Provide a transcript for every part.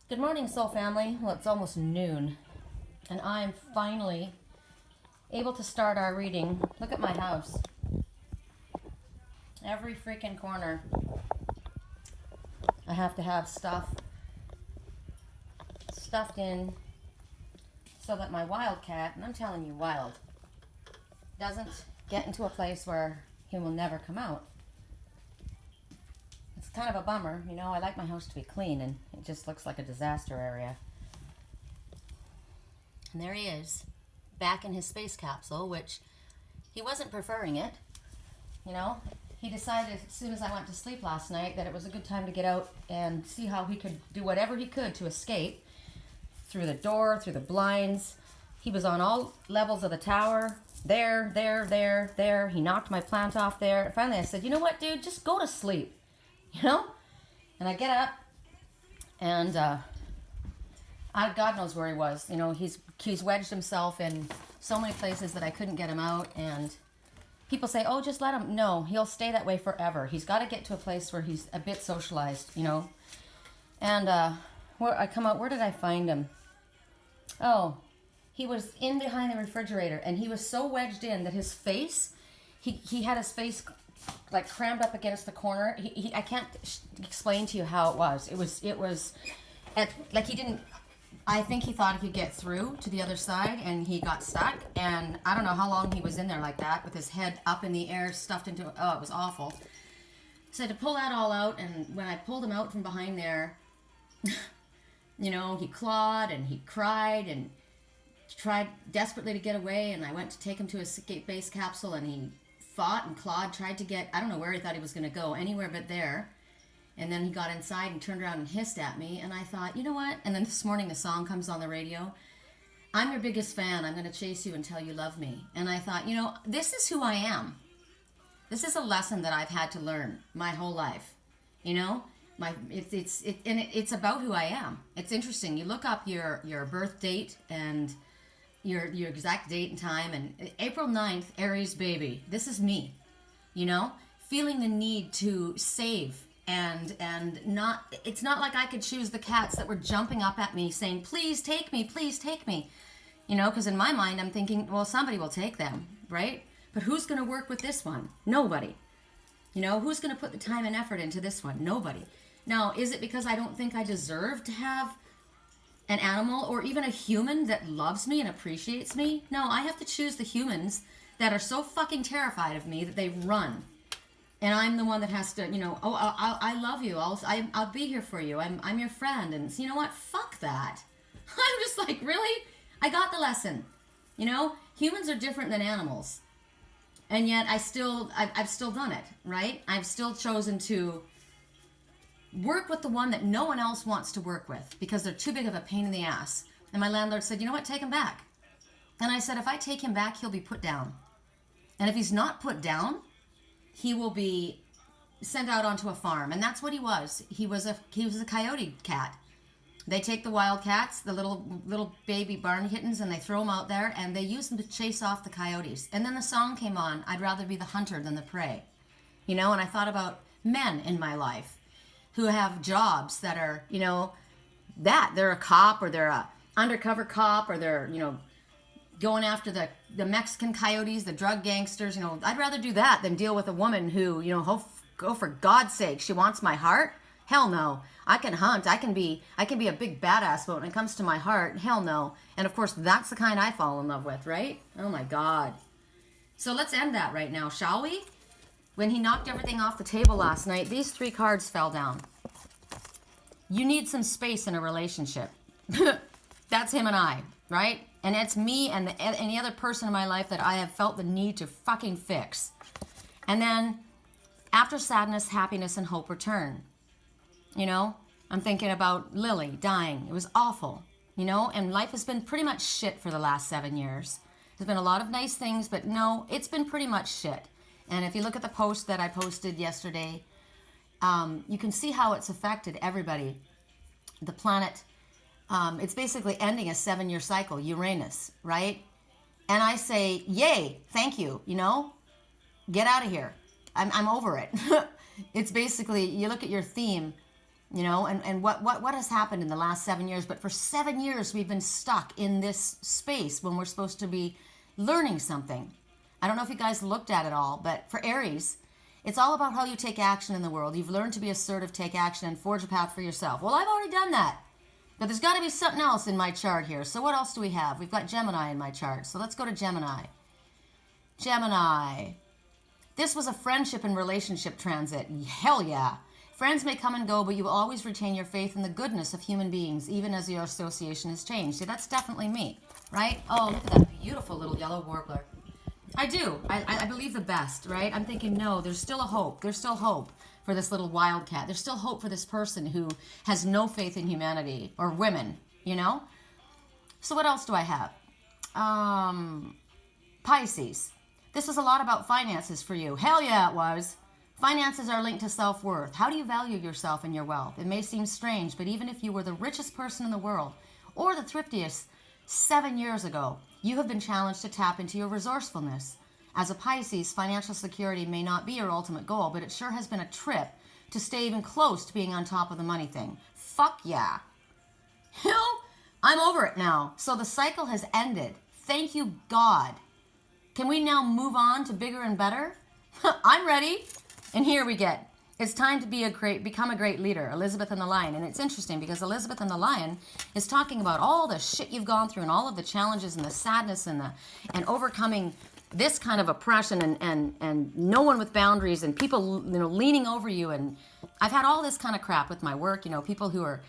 Good morning, Soul Family. Well, it's almost noon, and I'm finally able to start our reading. Look at my house. Every freaking corner, I have to have stuff stuffed in so that my wildcat, and I'm telling you, wild, doesn't get into a place where he will never come out. It's kind of a bummer, you know. I like my house to be clean, and it just looks like a disaster area. And there he is, back in his space capsule, which he wasn't preferring it. You know, he decided as soon as I went to sleep last night that it was a good time to get out and see how he could do whatever he could to escape through the door, through the blinds. He was on all levels of the tower. There. He knocked my plant off there. And finally I said, you know what, dude, just go to sleep. You know? And I get up, and God knows where he was. You know, he's wedged himself in so many places that I couldn't get him out. And people say, oh, just let him. No, he'll stay that way forever. He's got to get to a place where he's a bit socialized, you know. And where I come out, where did I find him? Oh, he was in behind the refrigerator, and he was so wedged in that his face, he had his face like crammed up against the corner. I can't explain to you how it was. It was like he didn't, I think he thought he could get through to the other side, and he got stuck. And I don't know how long he was in there like that with his head up in the air, stuffed into, oh, it was awful. So to pull that all out, and when I pulled him out from behind there, you know, he clawed and he cried and tried desperately to get away. And I went to take him to a Secs Vase capsule, and he fought and clawed, tried to get, I don't know where he thought he was going to go, anywhere but there. And then he got inside and turned around and hissed at me. And I thought, you know what? And then this morning the song comes on the radio. I'm your biggest fan. I'm going to chase you until you love me. And I thought, you know, this is who I am. This is a lesson that I've had to learn my whole life. You know, it's about who I am. It's interesting. You look up your birth date and your exact date and time, and April 9th, Aries baby. This is me, you know, feeling the need to save and not, it's not like I could choose the cats that were jumping up at me saying, please take me, you know, because in my mind I'm thinking, well, somebody will take them, right? But who's going to work with this one? Nobody. You know, who's going to put the time and effort into this one? Nobody. Now, is it because I don't think I deserve to have an animal or even a human that loves me and appreciates me? No, I have to choose the humans that are so fucking terrified of me that they run. And I'm the one that has to, you know, oh, I love you. I'll be here for you. I'm your friend. And so, you know what? Fuck that. I'm just like, really? I got the lesson. You know, humans are different than animals. And yet I've still done it, right? I've still chosen to work with the one that no one else wants to work with because they're too big of a pain in the ass. And my landlord said, you know what, take him back. And I said, if I take him back, he'll be put down. And if he's not put down, he will be sent out onto a farm. And that's what he was. He was a coyote cat. They take the wild cats, the little baby barn kittens, and they throw them out there, and they use them to chase off the coyotes. And then the song came on, I'd rather be the hunter than the prey. You know, and I thought about men in my life who have jobs that are, you know, that they're a cop, or they're a undercover cop, or they're, you know, going after the Mexican coyotes, the drug gangsters. You know, I'd rather do that than deal with a woman who, you know, go for God's sake, she wants my heart. Hell no. I can hunt. I can be a big badass, but when it comes to my heart, hell no. And of course, that's the kind I fall in love with, right? Oh my God. So let's end that right now, shall we? When he knocked everything off the table last night, these 3 cards fell down. You need some space in a relationship. That's him and I, right? And it's me and any other person in my life that I have felt the need to fucking fix. And then after sadness, happiness, and hope return. You know, I'm thinking about Lily dying. It was awful, you know, and life has been pretty much shit for the last 7 years. There's been a lot of nice things, but no, it's been pretty much shit. And if you look at the post that I posted yesterday, you can see how it's affected everybody. The planet, it's basically ending a 7-year cycle, Uranus, right? And I say, yay, thank you, you know, get out of here. I'm over it. It's basically, you look at your theme, You know, and what has happened in the last 7 years? But for 7 years, we've been stuck in this space when we're supposed to be learning something. I don't know if you guys looked at it all, but for Aries, it's all about how you take action in the world. You've learned to be assertive, take action, and forge a path for yourself. Well, I've already done that. But there's got to be something else in my chart here. So what else do we have? We've got Gemini in my chart. So let's go to Gemini. Gemini. This was a friendship and relationship transit. Hell yeah. Friends may come and go, but you will always retain your faith in the goodness of human beings, even as your association has changed. See, that's definitely me, right? Oh, look at that beautiful little yellow warbler. I do. I believe the best, right? I'm thinking, no, there's still a hope. There's still hope for this little wildcat. There's still hope for this person who has no faith in humanity, or women, you know? So what else do I have? Pisces. This was a lot about finances for you. Hell yeah, it was. Finances are linked to self-worth. How do you value yourself and your wealth? It may seem strange, but even if you were the richest person in the world or the thriftiest 7 years ago, you have been challenged to tap into your resourcefulness. As a Pisces, financial security may not be your ultimate goal, but it sure has been a trip to stay even close to being on top of the money thing. Fuck yeah. You know, I'm over it now. So the cycle has ended. Thank you, God. Can we now move on to bigger and better? I'm ready. And here we get, it's time to become a great leader, Elizabeth and the Lion. And it's interesting because Elizabeth and the Lion is talking about all the shit you've gone through and all of the challenges and the sadness and overcoming this kind of oppression and no one with boundaries and people, you know, leaning over you. And I've had all this kind of crap with my work, you know, people who are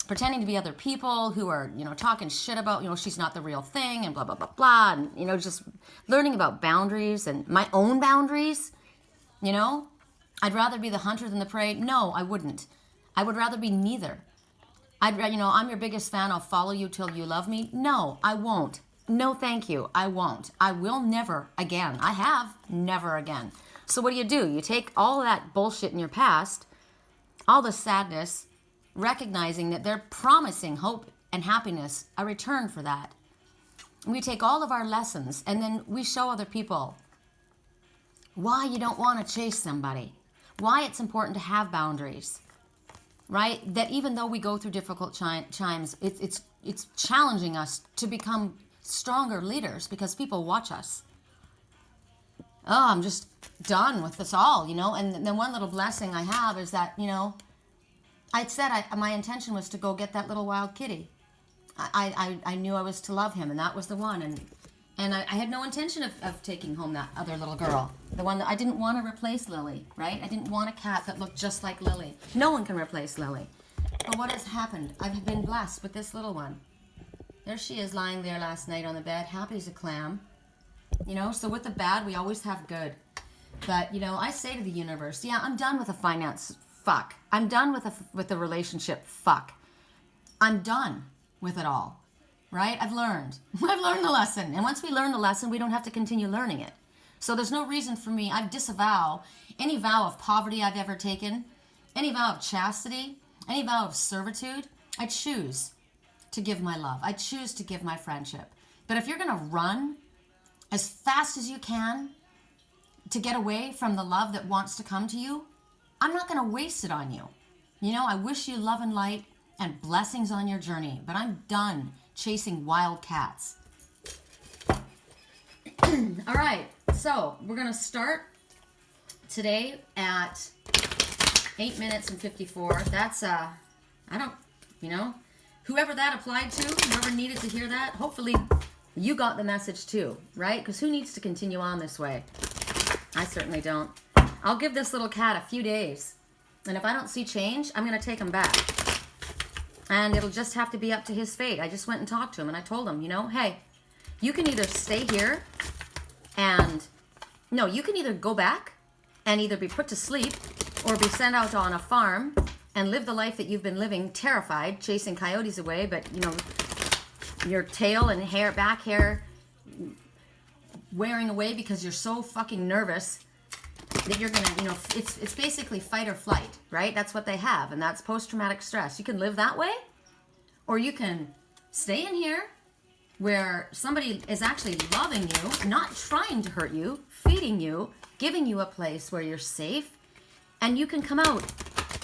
pretending to be other people, who are, you know, talking shit about, you know, she's not the real thing and blah, blah, blah, blah. And, you know, just learning about boundaries and my own boundaries, you know. I'd rather be the hunter than the prey. No, I wouldn't. I would rather be neither. You know, I'm your biggest fan. I'll follow you till you love me. No, I won't. No, thank you. I won't. I will never again. I have never again. So what do? You take all that bullshit in your past, all the sadness, recognizing that they're promising hope and happiness, a return for that. We take all of our lessons and then we show other people why you don't want to chase somebody. Why it's important to have boundaries, right? That even though we go through difficult times, it's challenging us to become stronger leaders because people watch us. Oh, I'm just done with this all, you know? And then one little blessing I have is that, you know, I said my intention was to go get that little wild kitty. I knew I was to love him, and that was the one. And I had no intention of taking home that other little girl. The one that I didn't want to replace Lily, right? I didn't want a cat that looked just like Lily. No one can replace Lily. But what has happened? I've been blessed with this little one. There she is lying there last night on the bed, happy as a clam. You know, so with the bad, we always have good. But, you know, I say to the universe, yeah, I'm done with the finance fuck. I'm done with the relationship fuck. I'm done with it all. Right? I've learned the lesson. And once we learn the lesson, we don't have to continue learning it. So there's no reason for me. I disavow any vow of poverty I've ever taken, any vow of chastity, any vow of servitude. I choose to give my love. I choose to give my friendship. But if you're going to run as fast as you can to get away from the love that wants to come to you, I'm not going to waste it on you. You know, I wish you love and light and blessings on your journey, but I'm done chasing wild cats. All right, so we're going to start today at 8 minutes and 54. That's, I don't, you know, whoever that applied to, whoever needed to hear that, hopefully you got the message too, right? Because who needs to continue on this way? I certainly don't. I'll give this little cat a few days, and if I don't see change, I'm going to take him back. And it'll just have to be up to his fate. I just went and talked to him, and I told him, you know, hey, you can either stay here and, no, you can either go back and either be put to sleep or be sent out on a farm and live the life that you've been living, terrified, chasing coyotes away, but, you know, your tail and hair, back hair wearing away because you're so fucking nervous that you're gonna, you know, it's basically fight or flight, right? That's what they have, and that's post-traumatic stress. You can live that way, or you can stay in here where somebody is actually loving you, not trying to hurt you, feeding you, giving you a place where you're safe, and you can come out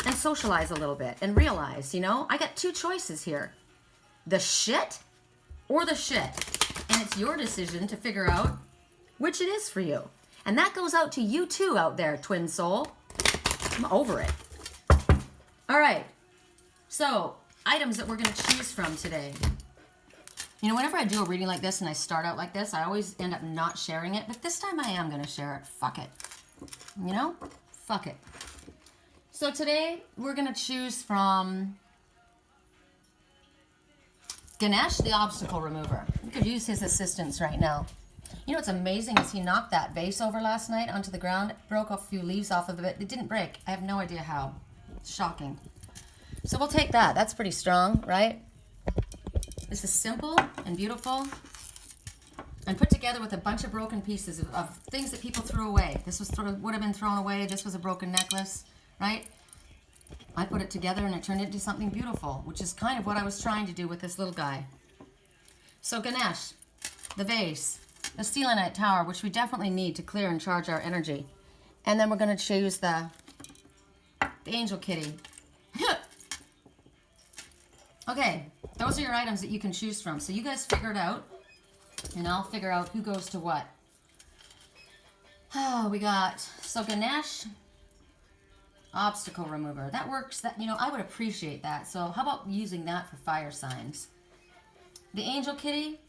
and socialize a little bit and realize, you know, I got two choices here. The shit or the shit. And it's your decision to figure out which it is for you. And that goes out to you too out there, twin soul. I'm over it. All right. So, items that we're going to choose from today. You know, whenever I do a reading like this and I start out like this, I always end up not sharing it. But this time I am going to share it. Fuck it. You know? Fuck it. So today we're going to choose from Ganesh, the obstacle remover. You could use his assistance right now. You know what's amazing is he knocked that vase over last night onto the ground, broke a few leaves off of it. It didn't break. I have no idea how. It's shocking. So we'll take that. That's pretty strong, right? This is simple and beautiful and put together with a bunch of broken pieces of things that people threw away. This would have been thrown away. This was a broken necklace, right? I put it together and it turned into something beautiful, which is kind of what I was trying to do with this little guy. So Ganesh, the vase, the Selenite tower, which we definitely need to clear and charge our energy. And then we're going to choose the angel kitty. Okay, those are your items that you can choose from. So you guys figure it out, and I'll figure out who goes to what. Oh, we got, so Ganesh, obstacle remover. That works, that, you know, I would appreciate that. So how about using that for fire signs? The angel kitty,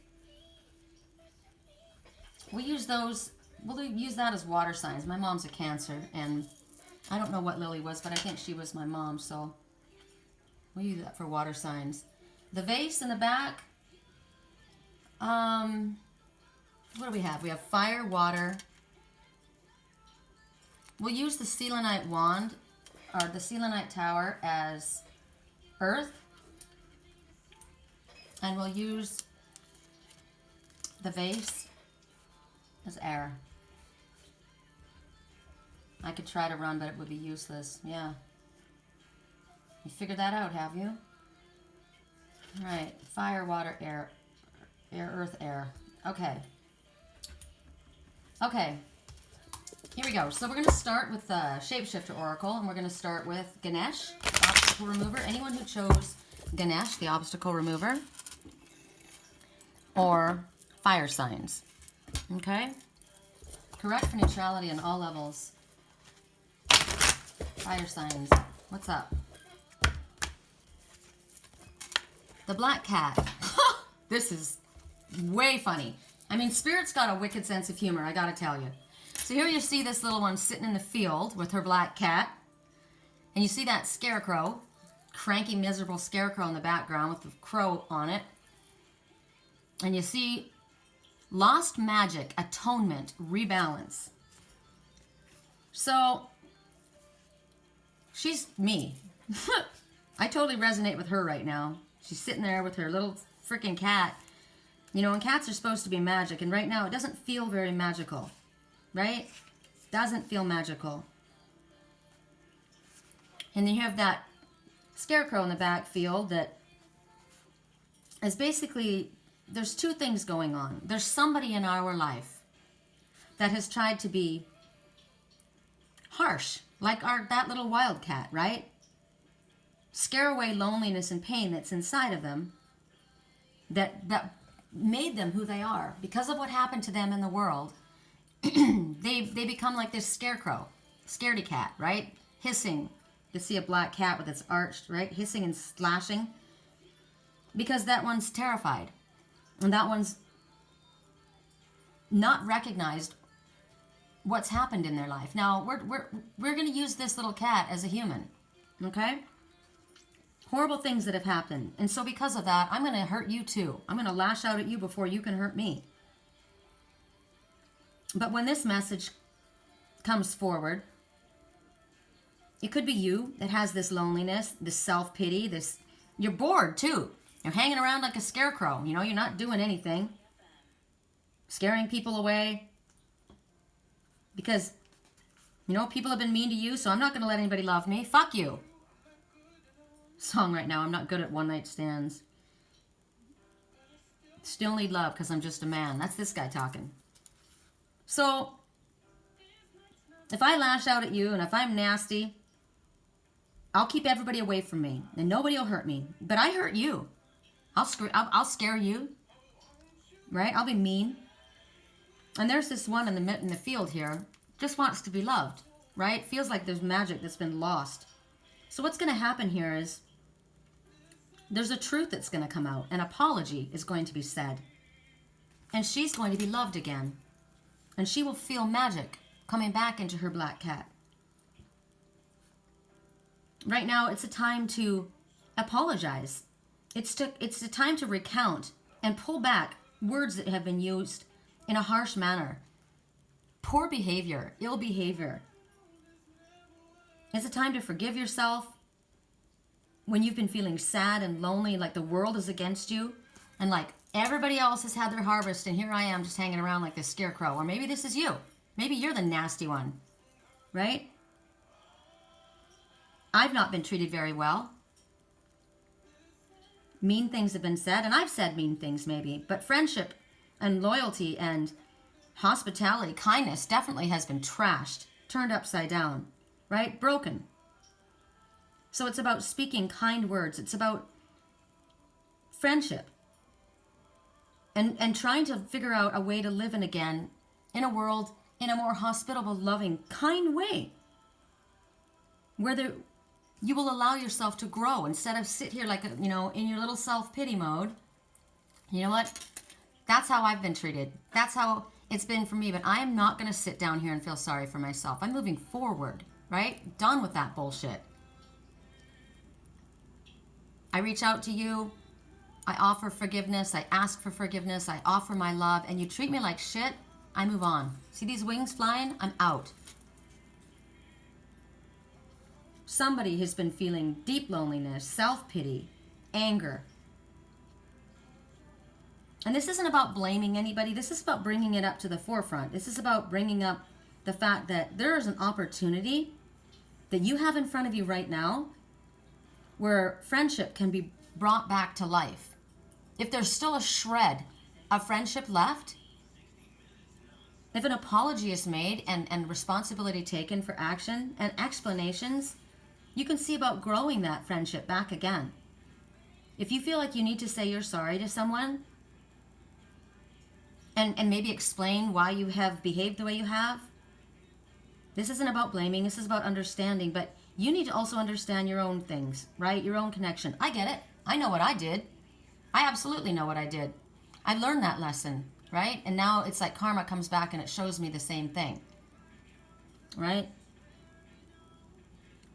we'll use that as water signs. My mom's a Cancer, and I don't know what Lily was, but I think she was my mom, so we'll use that for water signs. The vase in the back, what do we have? We have fire, water. We'll use the Selenite wand, or the Selenite tower, as earth. And we'll use the vase as air. I could try to run, but it would be useless. Yeah. You figured that out, have you? All right. Fire, water, air, earth, air. Okay. Okay. Here we go. So we're going to start with the Shapeshifter Oracle, and we're going to start with Ganesh, the obstacle remover. Anyone who chose Ganesh, the obstacle remover, or fire signs. Okay? Correct for neutrality on all levels. Fire signs. What's up? The black cat. This is way funny. I mean, Spirit's got a wicked sense of humor, I gotta tell you. So here you see this little one sitting in the field with her black cat. And you see that scarecrow, cranky, miserable scarecrow in the background with the crow on it. And you see lost magic, atonement, rebalance. So she's me. I totally resonate with her right now. She's sitting there with her little freaking cat. You know, and cats are supposed to be magic, and right now it doesn't feel very magical, right? Doesn't feel magical. And then you have that scarecrow in the backfield that is basically, there's two things going on. There's somebody in our life that has tried to be harsh, like that little wildcat, right? Scare away loneliness and pain that's inside of them that made them who they are. Because of what happened to them in the world, they become like this scarecrow, scaredy cat, right? Hissing. You see a black cat with its arched, right? Hissing and slashing. Because that one's terrified. And that one's not recognized what's happened in their life. Now, we're going to use this little cat as a human, okay? Horrible things that have happened. And so because of that, I'm going to hurt you too. I'm going to lash out at you before you can hurt me. But when this message comes forward, it could be you that has this loneliness, this self-pity, this, you're bored too. You're hanging around like a scarecrow. You know, you're not doing anything. Scaring people away. Because, you know, people have been mean to you, so I'm not going to let anybody love me. Fuck you. Song right now, I'm not good at one-night stands. Still need love because I'm just a man. That's this guy talking. So, if I lash out at you and if I'm nasty, I'll keep everybody away from me, and nobody will hurt me. But I hurt you. I'll scare you, right? I'll be mean. And there's this one in the field here, just wants to be loved, right? Feels like there's magic that's been lost. So what's going to happen here is there's a truth that's going to come out. An apology is going to be said. And she's going to be loved again. And she will feel magic coming back into her black cat. Right now, it's a time to apologize. It's a time to recount and pull back words that have been used in a harsh manner. Poor behavior, ill behavior. It's a time to forgive yourself when you've been feeling sad and lonely, like the world is against you, and like everybody else has had their harvest, and here I am just hanging around like this scarecrow. Or maybe this is you. Maybe you're the nasty one, right? I've not been treated very well. Mean things have been said, and I've said mean things maybe, but friendship and loyalty and hospitality, kindness definitely has been trashed, turned upside down, right? Broken. So it's about speaking kind words. It's about friendship and trying to figure out a way to live in again in a world in a more hospitable, loving, kind way where you will allow yourself to grow instead of sit here like, in your little self-pity mode. You know what? That's how I've been treated. That's how it's been for me. But I am not going to sit down here and feel sorry for myself. I'm moving forward, right? Done with that bullshit. I reach out to you. I offer forgiveness. I ask for forgiveness. I offer my love. And you treat me like shit, I move on. See these wings flying? I'm out. Somebody has been feeling deep loneliness, self-pity, anger. And this isn't about blaming anybody. This is about bringing it up to the forefront. This is about bringing up the fact that there is an opportunity that you have in front of you right now where friendship can be brought back to life. If there's still a shred of friendship left, if an apology is made and responsibility taken for action and explanations, you can see about growing that friendship back again. If you feel like you need to say you're sorry to someone and maybe explain why you have behaved the way you have, this isn't about blaming, this is about understanding, but you need to also understand your own things, right? Your own connection. I get it. I know what I did. I absolutely know what I did. I learned that lesson, right? And now it's like karma comes back and it shows me the same thing, right?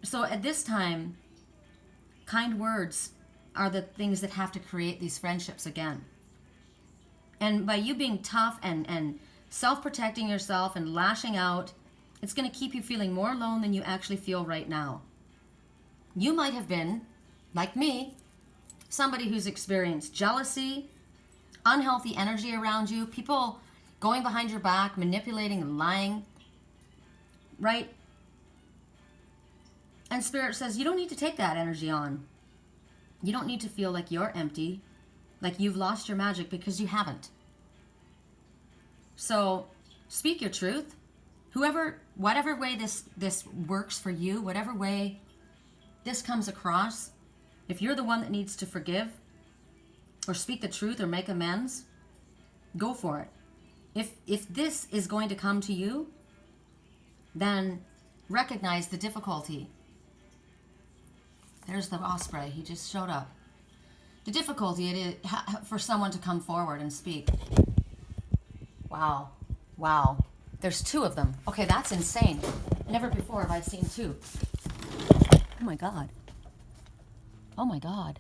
So at this time, kind words are the things that have to create these friendships again. And by you being tough and self-protecting yourself and lashing out, it's going to keep you feeling more alone than you actually feel right now. You might have been, like me, somebody who's experienced jealousy, unhealthy energy around you, people going behind your back, manipulating and lying, right? And Spirit says, you don't need to take that energy on. You don't need to feel like you're empty, like you've lost your magic, because you haven't. So speak your truth. Whatever way this works for you, whatever way this comes across, if you're the one that needs to forgive or speak the truth or make amends, go for it. If this is going to come to you, then recognize the difficulty. There's the osprey. He just showed up. The difficulty it is for someone to come forward and speak. Wow. Wow. There's two of them. Okay, that's insane. Never before have I seen two. Oh my God. Oh my God.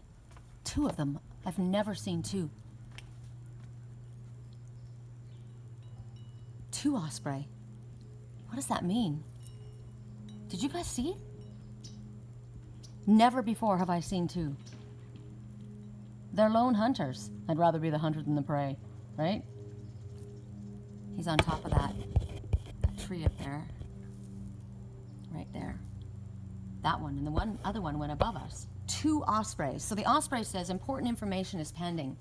Two of them. I've never seen two. Two osprey. What does that mean? Did you guys see it? Never before have I seen two. They're lone hunters. I'd rather be the hunter than the prey, right? He's on top of that tree up there. Right there. That one. And the other one went above us. Two ospreys. So the osprey says important information is pending.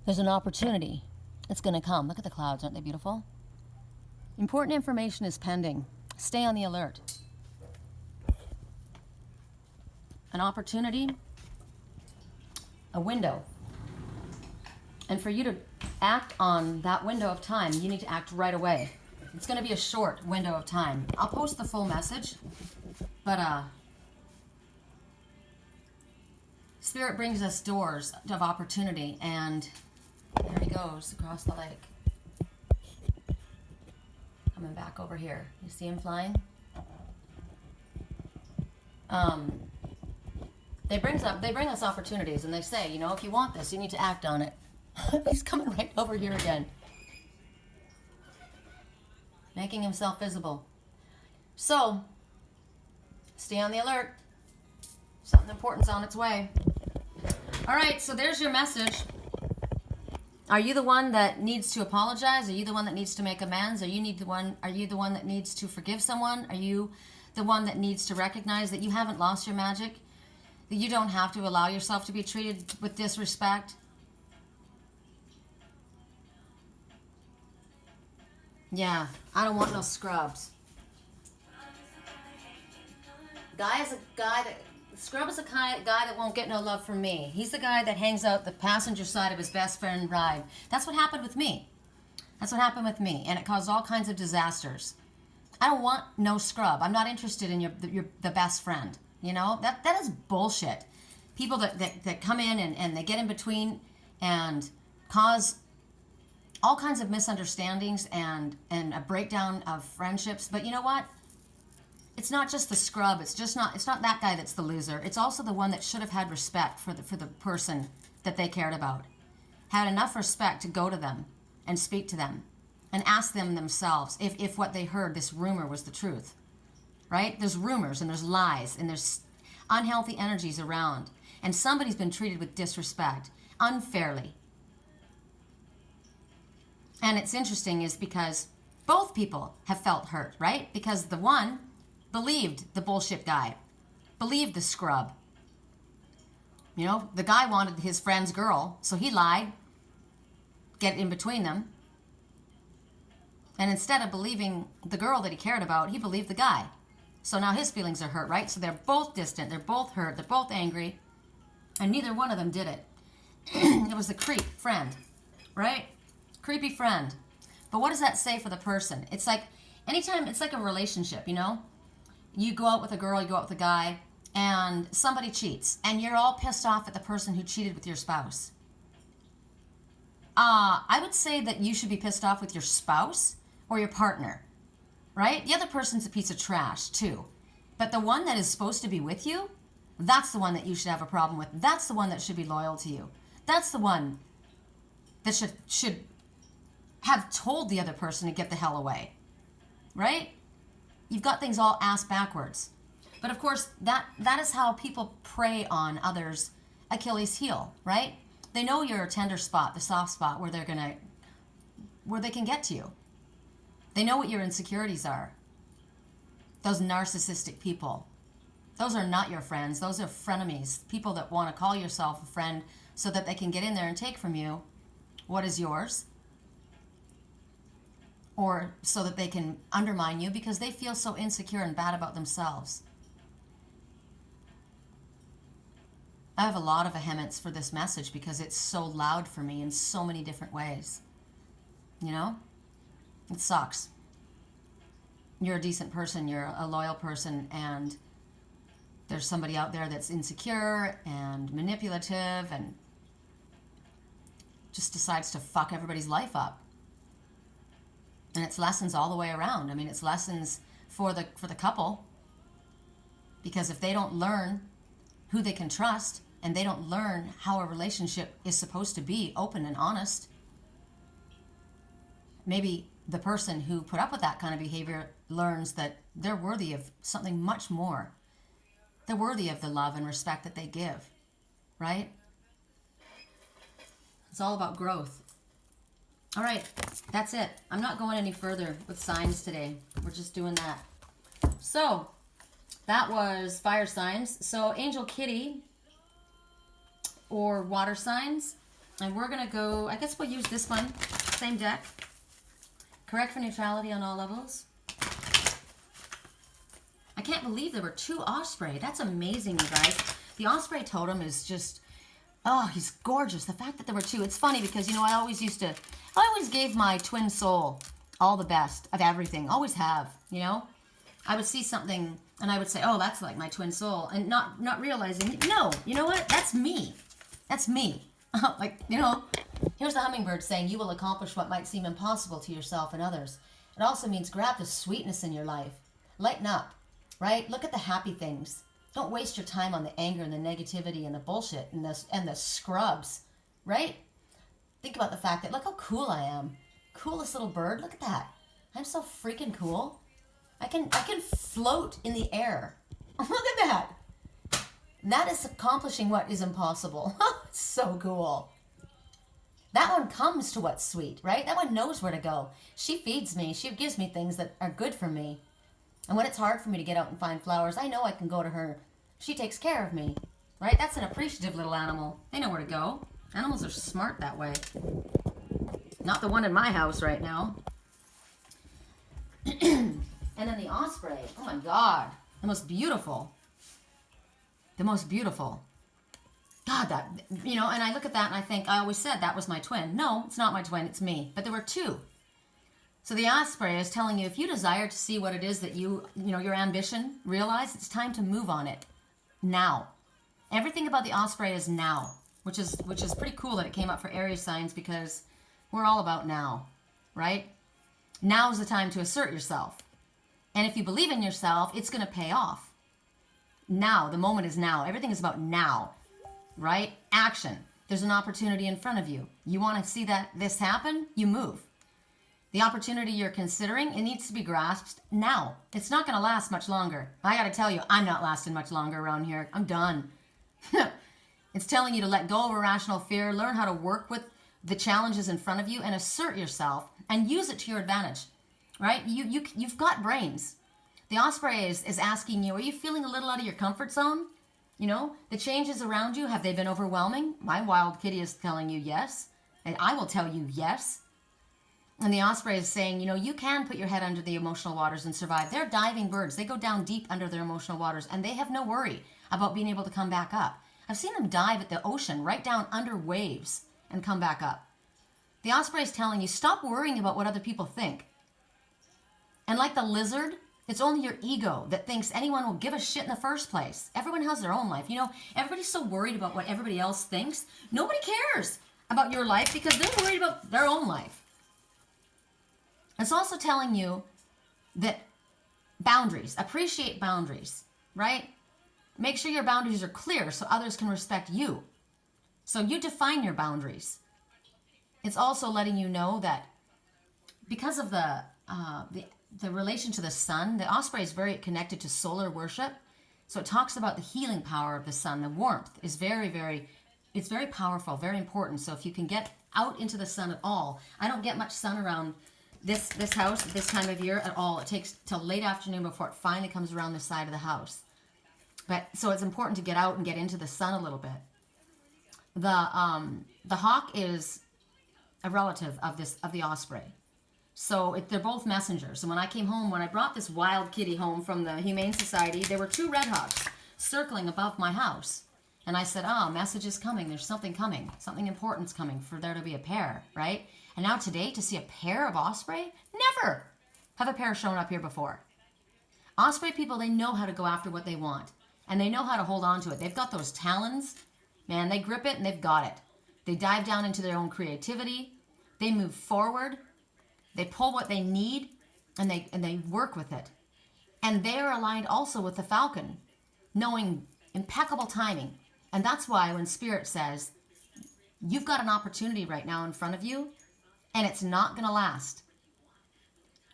There's an opportunity. It's going to come. Look at the clouds. Aren't they beautiful? Important information is pending. Stay on the alert. an opportunity, a window. And for you to act on that window of time, you need to act right away. It's going to be a short window of time. I'll post the full message, but Spirit brings us doors of opportunity, and there he goes across the lake. Coming back over here. You see him flying? They bring us opportunities, and they say, you know, if you want this, you need to act on it. He's coming right over here again. Making himself visible. So, stay on the alert. Something important's on its way. All right, so there's your message. Are you the one that needs to apologize? Are you the one that needs to make amends? Are you the one that needs to forgive someone? Are you the one that needs to recognize that you haven't lost your magic? That you don't have to allow yourself to be treated with disrespect? Yeah, I don't want no scrubs. Scrub is a guy that won't get no love from me. He's the guy that hangs out the passenger side of his best friend ride. That's what happened with me. And it caused all kinds of disasters. I don't want no scrub. I'm not interested in the best friend. You know, that is bullshit. People that come in and they get in between and cause all kinds of misunderstandings and a breakdown of friendships. But you know what? It's not just the scrub. It's not that guy that's the loser. It's also the one that should have had respect for the person that they cared about. Had enough respect to go to them and speak to them and ask them themselves if what they heard, this rumor, was the truth. Right? There's rumors and there's lies and there's unhealthy energies around. And somebody's been treated with disrespect unfairly. And it's interesting is because both people have felt hurt, right? Because the one believed the bullshit guy, believed the scrub. You know, the guy wanted his friend's girl, so he lied, get in between them. And instead of believing the girl that he cared about, he believed the guy. So now his feelings are hurt, right? So they're both distant, they're both hurt, they're both angry, and neither one of them did it. It was the creep friend, right? Creepy friend. But what does that say for the person? It's like anytime, it's like a relationship, you know? You go out with a girl, you go out with a guy, and somebody cheats, and you're all pissed off at the person who cheated with your spouse. I would say that you should be pissed off with your spouse or your partner, right? The other person's a piece of trash too. But the one that is supposed to be with you, that's the one that you should have a problem with. That's the one that should be loyal to you. That's the one that should have told the other person to get the hell away, right? You've got things all ass backwards. But of course, that is how people prey on others' Achilles heel, right? They know your tender spot, the soft spot where they can get to you. They know what your insecurities are. Those narcissistic people. Those are not your friends. Those are frenemies. People that want to call yourself a friend so that they can get in there and take from you what is yours. Or so that they can undermine you because they feel so insecure and bad about themselves. I have a lot of vehemence for this message because it's so loud for me in so many different ways. You know? It sucks. You're a decent person, you're a loyal person, and there's somebody out there that's insecure and manipulative and just decides to fuck everybody's life up. And it's lessons all the way around. I mean, it's lessons for the couple. Because if they don't learn who they can trust, and they don't learn how a relationship is supposed to be open and honest, maybe the person who put up with that kind of behavior learns that they're worthy of something much more. They're worthy of the love and respect that they give, right? It's all about growth. All right, that's it. I'm not going any further with signs today. We're just doing that. So, that was fire signs. So, Angel Kitty or water signs. And we're going to go, I guess we'll use this one. Same deck. Correct for neutrality on all levels. I can't believe there were 2 Osprey. That's amazing, you guys. The osprey totem is just, oh, he's gorgeous. The fact that there were two, it's funny because, I always gave my twin soul all the best of everything. Always have, I would see something and I would say, oh, that's like my twin soul. And not realizing, no, you know what? That's me. That's me. Here's the hummingbird saying, you will accomplish what might seem impossible to yourself and others. It also means grab the sweetness in your life. Lighten up, right? Look at the happy things. Don't waste your time on the anger and the negativity and the bullshit and the scrubs, right? Think about the fact that, look how cool I am. Coolest little bird. Look at that. I'm so freaking cool. I can float in the air. Look at that. That is accomplishing what is impossible. It's so cool. That one comes to what's sweet, right? That one knows where to go. She feeds me. She gives me things that are good for me. And when it's hard for me to get out and find flowers, I know I can go to her. She takes care of me, right? That's an appreciative little animal. They know where to go. Animals are smart that way. Not the one in my house right now. And then the osprey. Oh my God. The most beautiful. The most beautiful. God, that, and I look at that and I think, I always said that was my twin. No, it's not my twin, it's me. But there were two. So the osprey is telling you, if you desire to see what it is that your ambition, realize it's time to move on it. Now. Everything about the osprey is now, which is pretty cool that it came up for Aries signs because we're all about now, right? Now is the time to assert yourself. And if you believe in yourself, it's going to pay off. Now, the moment is now. Everything is about now, right? Action. There's an opportunity in front of you. You want to see this happen? You move. The opportunity you're considering, it needs to be grasped now. It's not going to last much longer. I got to tell you, I'm not lasting much longer around here. I'm done. It's telling you to let go of irrational fear, learn how to work with the challenges in front of you, and assert yourself and use it to your advantage, right? You've got brains. The osprey is asking you, are you feeling a little out of your comfort zone? The changes around you, have they been overwhelming? My wild kitty is telling you yes, and I will tell you yes. And the osprey is saying, you can put your head under the emotional waters and survive. They're diving birds. They go down deep under their emotional waters, and they have no worry about being able to come back up. I've seen them dive at the ocean, right down under waves, and come back up. The osprey is telling you, stop worrying about what other people think. And like the lizard, it's only your ego that thinks anyone will give a shit in the first place. Everyone has their own life. Everybody's so worried about what everybody else thinks. Nobody cares about your life because they're worried about their own life. It's also telling you that boundaries, appreciate boundaries, right? Make sure your boundaries are clear so others can respect you. So you define your boundaries. It's also letting you know that because of the relation to the sun, the osprey is very connected to solar worship. So it talks about the healing power of the sun. The warmth is it's very powerful, very important. So if you can get out into the sun at all, I don't get much sun around this house at this time of year at all. It takes till late afternoon before it finally comes around the side of the house. But so it's important to get out and get into the sun a little bit. The hawk is a relative of the osprey. So they're both messengers. And when I came home, when I brought this wild kitty home from the Humane Society, there were two red hawks circling above my house. And I said, message is coming. There's something coming. Something important's coming for there to be a pair, right? And now today, to see a pair of osprey, never have a pair shown up here before. Osprey people, they know how to go after what they want. And they know how to hold on to it. They've got those talons. Man, they grip it and they've got it. They dive down into their own creativity. They move forward. They pull what they need and they work with it. And they are aligned also with the falcon, knowing impeccable timing. And that's why when Spirit says, you've got an opportunity right now in front of you, and it's not going to last.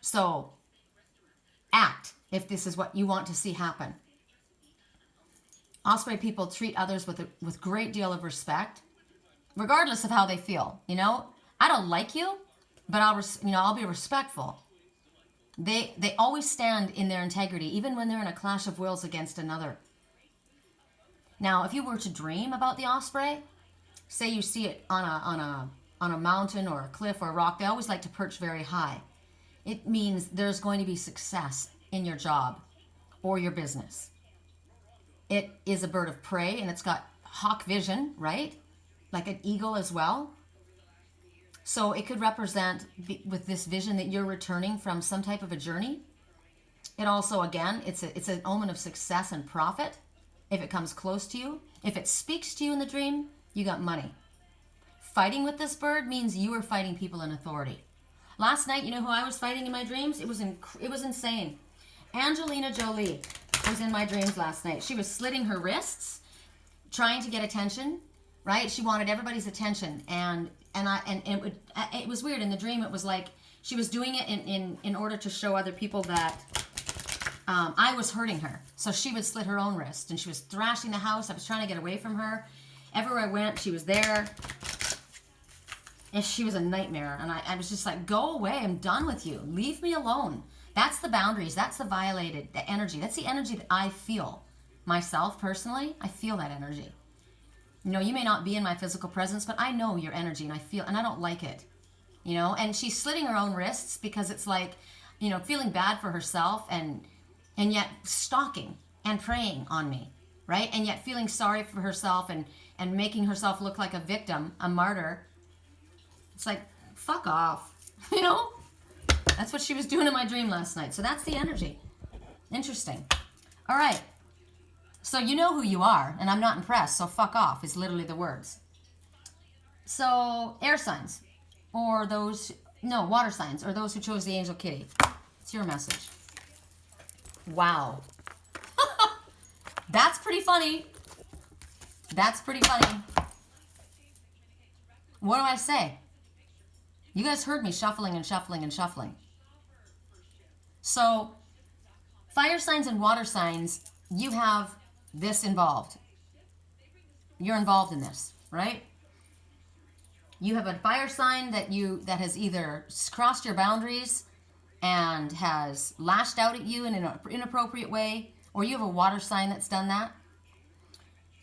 So act if this is what you want to see happen. Osprey people treat others with great deal of respect, regardless of how they feel. I don't like you, but I'll be respectful. They always stand in their integrity, even when they're in a clash of wills against another. Now, if you were to dream about the osprey, say you see it on a mountain or a cliff or a rock, they always like to perch very high. It means there's going to be success in your job or your business. It is a bird of prey, and it's got hawk vision, right? Like an eagle as well. So it could represent, with this vision, that you're returning from some type of a journey. It also, again, it's an omen of success and profit if it comes close to you. If it speaks to you in the dream, you got money. Fighting with this bird means you are fighting people in authority. Last night, you know who I was fighting in my dreams? It was insane. Angelina Jolie was in my dreams last night. She was slitting her wrists, trying to get attention, right? She wanted everybody's attention, and it was weird. In the dream, it was like she was doing it in order to show other people that I was hurting her. So she would slit her own wrist, and she was thrashing the house. I was trying to get away from her. Everywhere I went, she was there. And she was a nightmare. And I was just like, go away. I'm done with you. Leave me alone. That's the boundaries. That's the violated the energy. That's the energy that I feel. Myself, personally, I feel that energy. You know, you may not be in my physical presence, but I know your energy, and I don't like it. You know, and she's slitting her own wrists because it's like, you know, feeling bad for herself and yet stalking and preying on me, right? And yet feeling sorry for herself and making herself look like a victim, a martyr. It's like, fuck off, you know? That's what she was doing in my dream last night. So that's the energy. Interesting. All right. So you know who you are, and I'm not impressed, so fuck off is literally the words. So air signs, or water signs, or those who chose the angel kitty. It's your message. Wow. That's pretty funny. That's pretty funny. What do I say? You guys heard me shuffling and shuffling and shuffling. So, fire signs and water signs, you have this involved. You're involved in this, right? You have a fire sign that has either crossed your boundaries and has lashed out at you in an inappropriate way, or you have a water sign that's done that.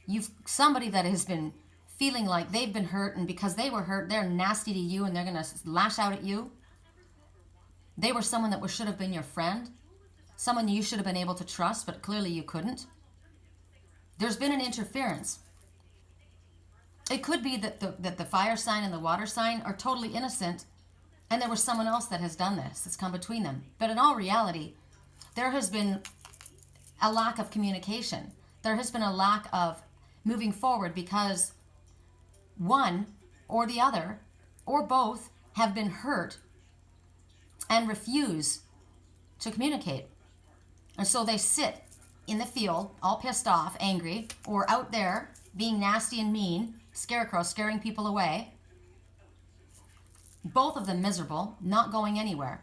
You've somebody that has been feeling like they've been hurt, and because they were hurt, they're nasty to you and they're going to lash out at you. They were someone that should have been your friend, someone you should have been able to trust, but clearly you couldn't. There's been an interference. It could be that the fire sign and the water sign are totally innocent, and there was someone else that has done this, that's come between them. But in all reality, there has been a lack of communication. There has been a lack of moving forward because one or the other or both have been hurt and refuse to communicate. And so they sit in the field all pissed off, angry, or out there being nasty and mean, scarecrow, scaring people away. Both of them miserable, not going anywhere.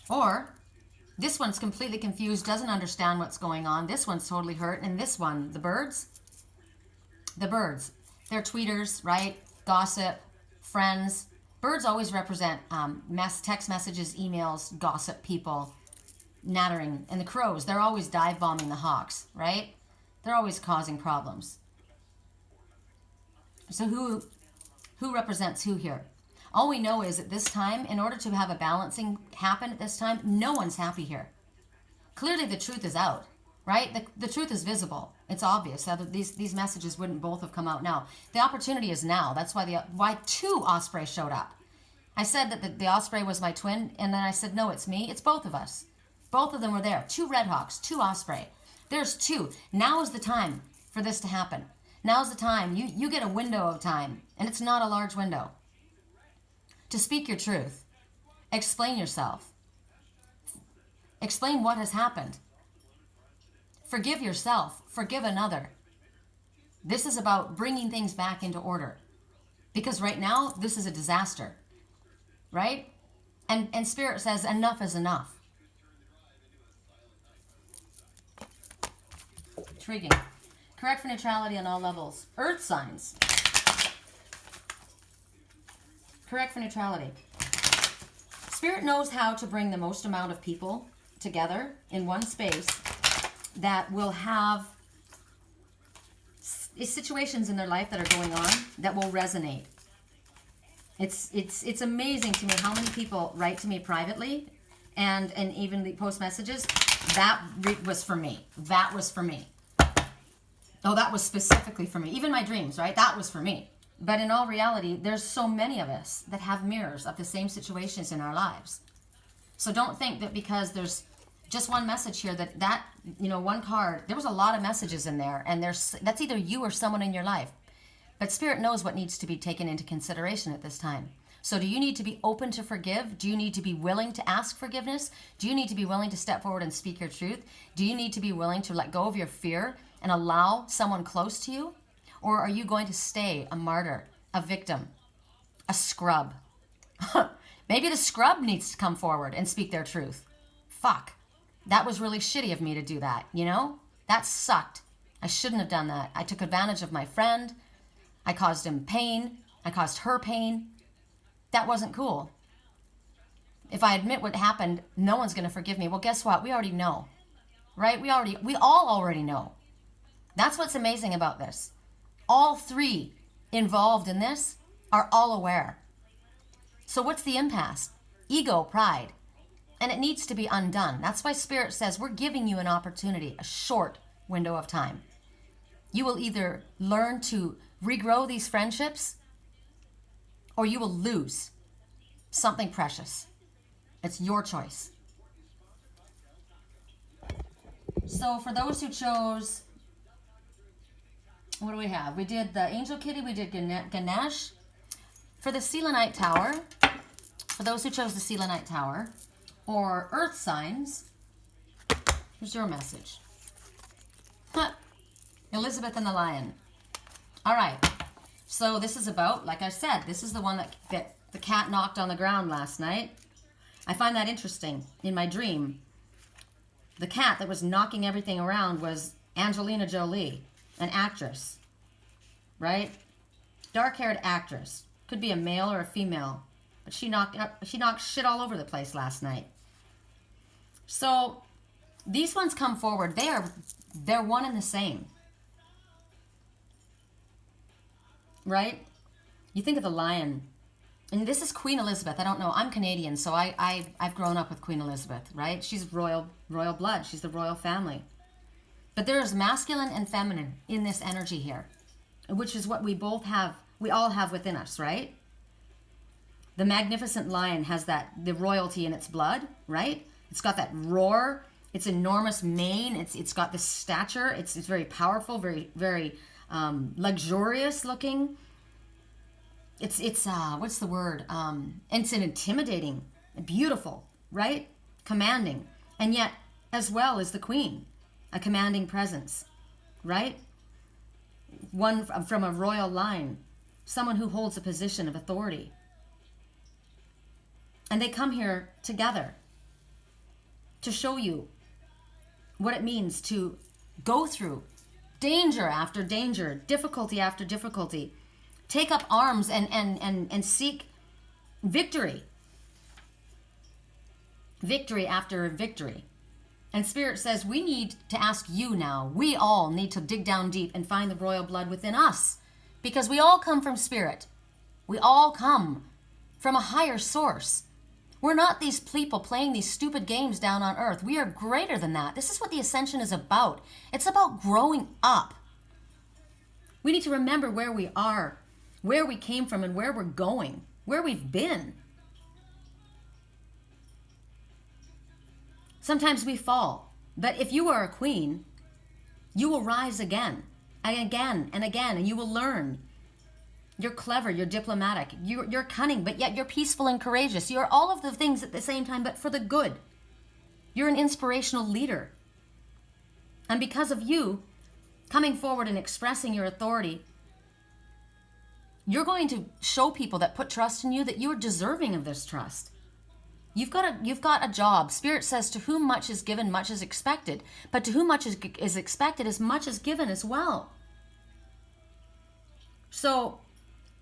Or this one's completely confused, doesn't understand what's going on. This one's totally hurt. And this one, the birds, they're tweeters, right? Gossip, friends. Birds always represent text messages, emails, gossip people, nattering. And the crows, they're always dive bombing the hawks, right? They're always causing problems. So who represents who here? All we know is at this time, in order to have a balancing happen at this time, no one's happy here. Clearly the truth is out, right? The truth is visible. It's obvious that these messages wouldn't both have come out now. The opportunity is now. That's why two ospreys showed up. I said that the osprey was my twin, and then I said, no, it's me. It's both of us. Both of them were there. Two red hawks, two osprey. There's two. Now is the time for this to happen. Now's the time. You get a window of time, and it's not a large window, to speak your truth. Explain yourself. Explain what has happened. Forgive yourself. Forgive another. This is about bringing things back into order. Because right now, this is a disaster. Right? And Spirit says enough is enough. Intriguing. Correct for neutrality on all levels. Earth signs. Correct for neutrality. Spirit knows how to bring the most amount of people together in one space that will have situations in their life that are going on that will resonate. It's amazing to me how many people write to me privately and even post messages was for me. That was for me. Oh, that was specifically for me. Even my dreams, right? That was for me. But in all reality, there's so many of us that have mirrors of the same situations in our lives. So don't think that because there's just one message here that one card, there was a lot of messages in there, and that's either you or someone in your life. But Spirit knows what needs to be taken into consideration at this time. So do you need to be open to forgive? Do you need to be willing to ask forgiveness? Do you need to be willing to step forward and speak your truth? Do you need to be willing to let go of your fear and allow someone close to you? Or are you going to stay a martyr, a victim, a scrub? Maybe the scrub needs to come forward and speak their truth. Fuck. That was really shitty of me to do that, you know? That sucked. I shouldn't have done that. I took advantage of my friend. I caused him pain. I caused her pain. That wasn't cool. If I admit what happened, no one's going to forgive me. Well, guess what? We already know, right? We all already know. That's what's amazing about this. All three involved in this are all aware. So what's the impasse? Ego, pride. And it needs to be undone. That's why Spirit says we're giving you an opportunity, a short window of time. You will either learn to regrow these friendships, or you will lose something precious. It's your choice. So for those who chose, what do we have? We did the Angel Kitty, we did Ganesh. For the Selenite Tower, for those who chose the Selenite Tower, or Earth Signs, here's your message. Elizabeth and the Lion. All right. So this is about, like I said, this is the one that the cat knocked on the ground last night. I find that interesting. In my dream, the cat that was knocking everything around was Angelina Jolie, an actress, right? Dark-haired actress. Could be a male or a female. But she knocked shit all over the place last night. So these ones come forward. They're one and the same. Right? You think of the lion. And this is Queen Elizabeth. I don't know. I'm Canadian, so I've grown up with Queen Elizabeth, right? She's royal blood. She's the royal family. But there is masculine and feminine in this energy here, which is what we all have within us, right? The magnificent lion has the royalty in its blood, right? It's got that roar. It's enormous mane. It's got the stature. It's very powerful, very, very luxurious looking. It's what's the word? It's an intimidating, beautiful, right? Commanding. And yet, as well as the queen, a commanding presence, right? One from a royal line, someone who holds a position of authority. And they come here together to show you what it means to go through danger after danger, difficulty after difficulty, take up arms and seek victory. Victory after victory. And Spirit says we need to ask you now. We all need to dig down deep and find the royal blood within us. Because we all come from Spirit. We all come from a higher source. We're not these people playing these stupid games down on earth. We are greater than that. This is what the ascension is about. It's about growing up. We need to remember where we are, where we came from, and where we're going, where we've been. Sometimes we fall, but if you are a queen, you will rise again and again and again, and you will learn. You're clever, you're diplomatic, you're cunning, but yet you're peaceful and courageous. You're all of the things at the same time, but for the good. You're an inspirational leader. And because of you coming forward and expressing your authority, you're going to show people that put trust in you that you're deserving of this trust. You've got a job. Spirit says, to whom much is given, much is expected. But to whom much is expected, as much is given as well. So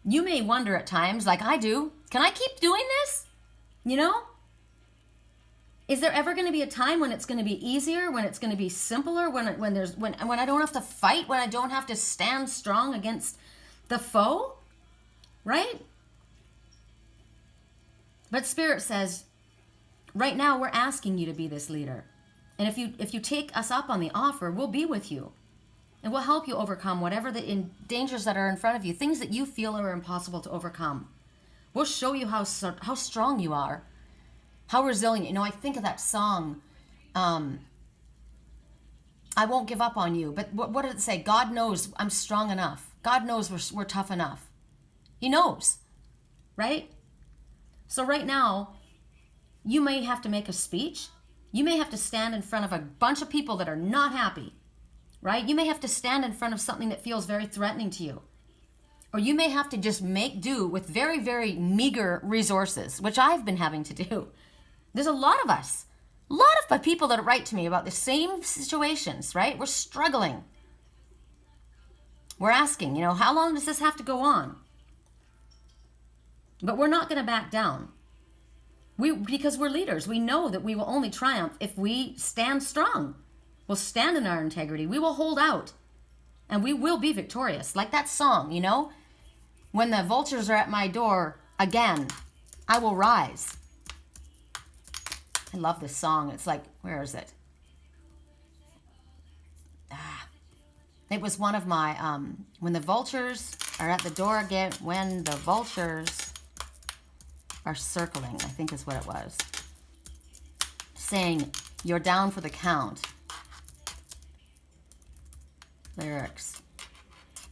you may wonder at times, like I do, can I keep doing this? You know? Is there ever going to be a time when it's going to be easier, when it's going to be simpler, when I don't have to fight, when I don't have to stand strong against the foe? Right? But Spirit says, right now we're asking you to be this leader. And if you take us up on the offer, we'll be with you. And we'll help you overcome whatever the dangers that are in front of you, things that you feel are impossible to overcome. We'll show you how strong you are, how resilient. You know, I think of that song, I won't give up on you. But what did it say? God knows I'm strong enough. God knows we're tough enough. He knows, right? So right now, you may have to make a speech. You may have to stand in front of a bunch of people that are not happy, right? You may have to stand in front of something that feels very threatening to you. Or you may have to just make do with very, very meager resources, which I've been having to do. There's a lot of us, a lot of people that write to me about the same situations, right? We're struggling. We're asking, you know, how long does this have to go on? But we're not going to back down. Because we're leaders. We know that we will only triumph if we stand strong. We'll stand in our integrity. We will hold out. And we will be victorious. Like that song, you know? When the vultures are at my door, again, I will rise. I love this song. It's like, where is it? It was one of my, when the vultures are at the door again, when the vultures are circling, I think is what it was. Saying, you're down for the count. Lyrics.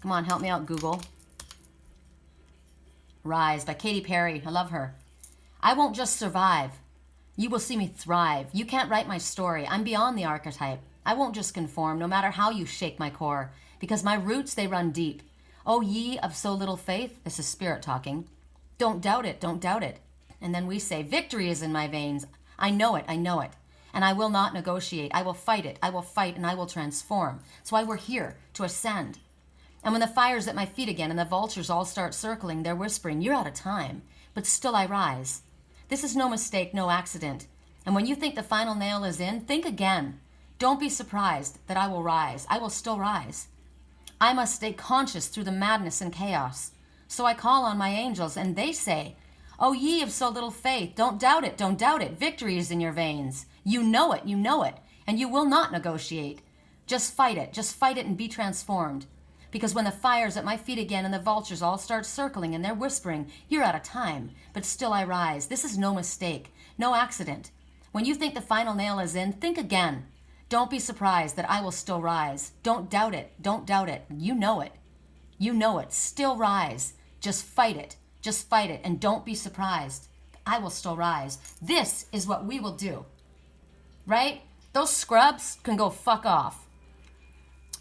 Come on, help me out, Google. Rise by Katy Perry. I love her. I won't just survive. You will see me thrive. You can't write my story. I'm beyond the archetype. I won't just conform, no matter how you shake my core, because my roots, they run deep. O ye of so little faith, this is spirit talking. Don't doubt it, don't doubt it. And then we say, victory is in my veins. I know it, and I will not negotiate. I will fight it, I will fight, and I will transform. That's why we're here, to ascend. And when the fire's at my feet again and the vultures all start circling, they're whispering, you're out of time, but still I rise. This is no mistake, no accident. And when you think the final nail is in, think again. Don't be surprised that I will rise. I will still rise. I must stay conscious through the madness and chaos. So I call on my angels, and they say, O ye of so little faith, don't doubt it, don't doubt it. Victory is in your veins. You know it, and you will not negotiate. Just fight it and be transformed. Because when the fire's at my feet again and the vultures all start circling and they're whispering, you're out of time, but still I rise. This is no mistake, no accident. When you think the final nail is in, think again. Don't be surprised that I will still rise. Don't doubt it, don't doubt it. You know it, still rise. Just fight it, and don't be surprised. I will still rise. This is what we will do, right? Those scrubs can go fuck off.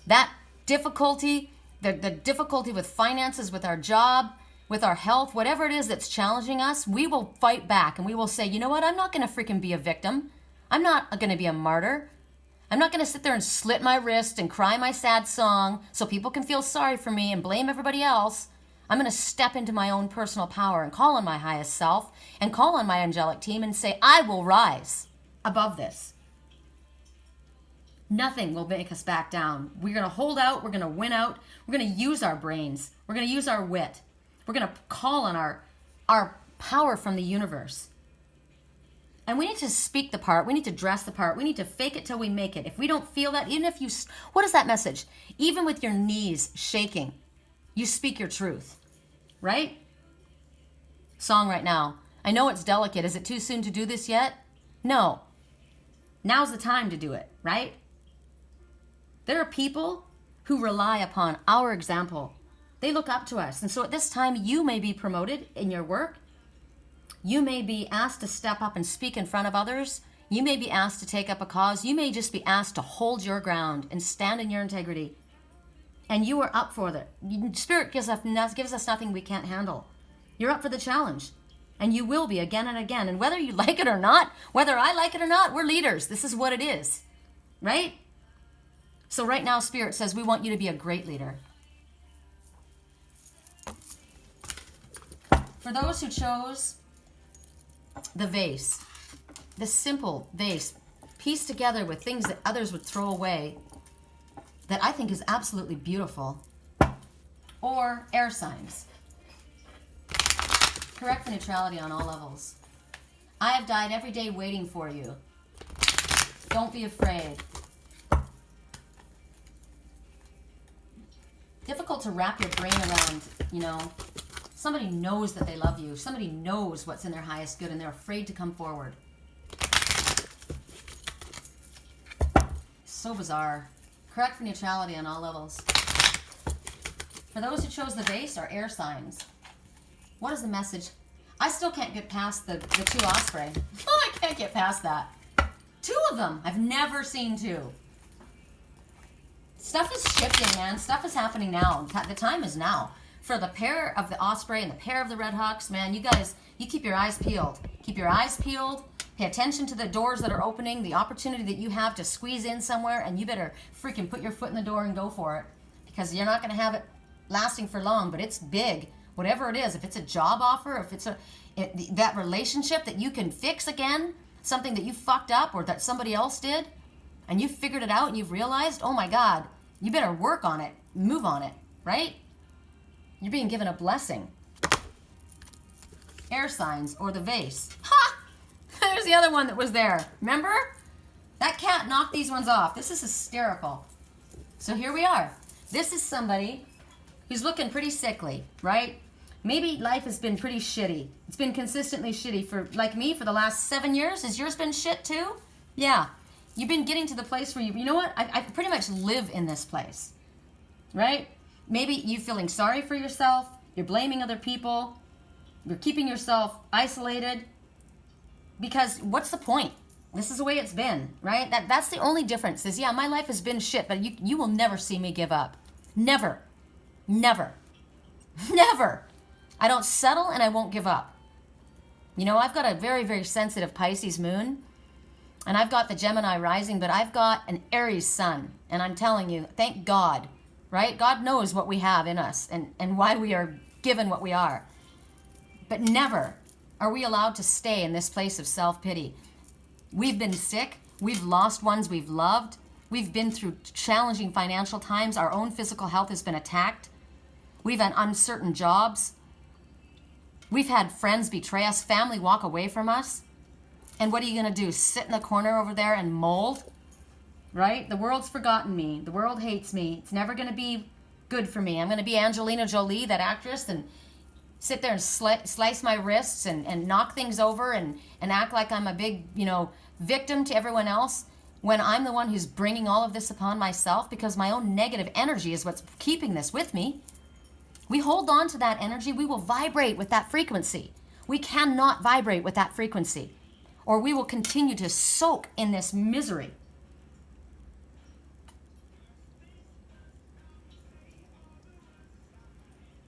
That difficulty, the difficulty with finances, with our job, with our health, whatever it is that's challenging us, we will fight back and we will say, you know what? I'm not going to freaking be a victim. I'm not going to be a martyr. I'm not going to sit there and slit my wrist and cry my sad song so people can feel sorry for me and blame everybody else. I'm going to step into my own personal power and call on my highest self and call on my angelic team and say, I will rise above this. Nothing will make us back down. We're going to hold out. We're going to win out. We're going to use our brains. We're going to use our wit. We're going to call on our power from the universe. And we need to speak the part. We need to dress the part. We need to fake it till we make it. If we don't feel that, even if you, what is that message? Even with your knees shaking, you speak your truth, right? Song right now. I know it's delicate. Is it too soon to do this yet? No. Now's the time to do it, right? There are people who rely upon our example. They look up to us. And so at this time, you may be promoted in your work. You may be asked to step up and speak in front of others. You may be asked to take up a cause. You may just be asked to hold your ground and stand in your integrity. And you are up for it. Spirit gives us nothing we can't handle. You're up for the challenge. And you will be again and again. And whether you like it or not, whether I like it or not, we're leaders. This is what it is. Right? So right now, Spirit says we want you to be a great leader. For those who chose the vase, this simple vase, pieced together with things that others would throw away, that I think is absolutely beautiful, or air signs. Correct the neutrality on all levels. I have died every day waiting for you. Don't be afraid. Difficult to wrap your brain around, you know. Somebody knows that they love you. Somebody knows what's in their highest good and they're afraid to come forward. So bizarre. Correct for neutrality on all levels. For those who chose the vase are air signs. What is the message? I still can't get past the two osprey. Oh, I can't get past that. Two of them. I've never seen two. Stuff is shifting, man. Stuff is happening now. The time is now. For the pair of the osprey and the pair of the red hawks, man, you guys, you keep your eyes peeled. Keep your eyes peeled. Pay attention to the doors that are opening, the opportunity that you have to squeeze in somewhere, and you better freaking put your foot in the door and go for it. Because you're not going to have it lasting for long, but it's big. Whatever it is, if it's a job offer, if it's that relationship that you can fix again, something that you fucked up or that somebody else did, and you figured it out and you've realized, oh my God, you better work on it, move on it, right? You're being given a blessing. Air signs or the vase. Ha! There's the other one that was there. Remember? That cat knocked these ones off. This is hysterical. So here we are. This is somebody who's looking pretty sickly, right? Maybe life has been pretty shitty. It's been consistently shitty for, like me, for the last 7 years. Has yours been shit too? Yeah. You've been getting to the place where you know what? I pretty much live in this place, right? Maybe you feeling sorry for yourself. You're blaming other people. You're keeping yourself isolated. Because what's the point? This is the way it's been, right? That's the only difference is, yeah, my life has been shit, but you will never see me give up. Never. Never. Never. I don't settle and I won't give up. You know, I've got a very, very sensitive Pisces moon. And I've got the Gemini rising, but I've got an Aries sun. And I'm telling you, thank God, right? God knows what we have in us and why we are given what we are. But never are we allowed to stay in this place of self-pity. We've been sick. We've lost ones we've loved. We've been through challenging financial times. Our own physical health has been attacked. We've had uncertain jobs. We've had friends betray us, family walk away from us. And what are you going to do? Sit in the corner over there and mold? Right? The world's forgotten me. The world hates me. It's never going to be good for me. I'm going to be Angelina Jolie, that actress, and sit there and slice my wrists and knock things over and act like I'm a big, victim to everyone else when I'm the one who's bringing all of this upon myself because my own negative energy is what's keeping this with me. We hold on to that energy. We will vibrate with that frequency. We cannot vibrate with that frequency, or we will continue to soak in this misery.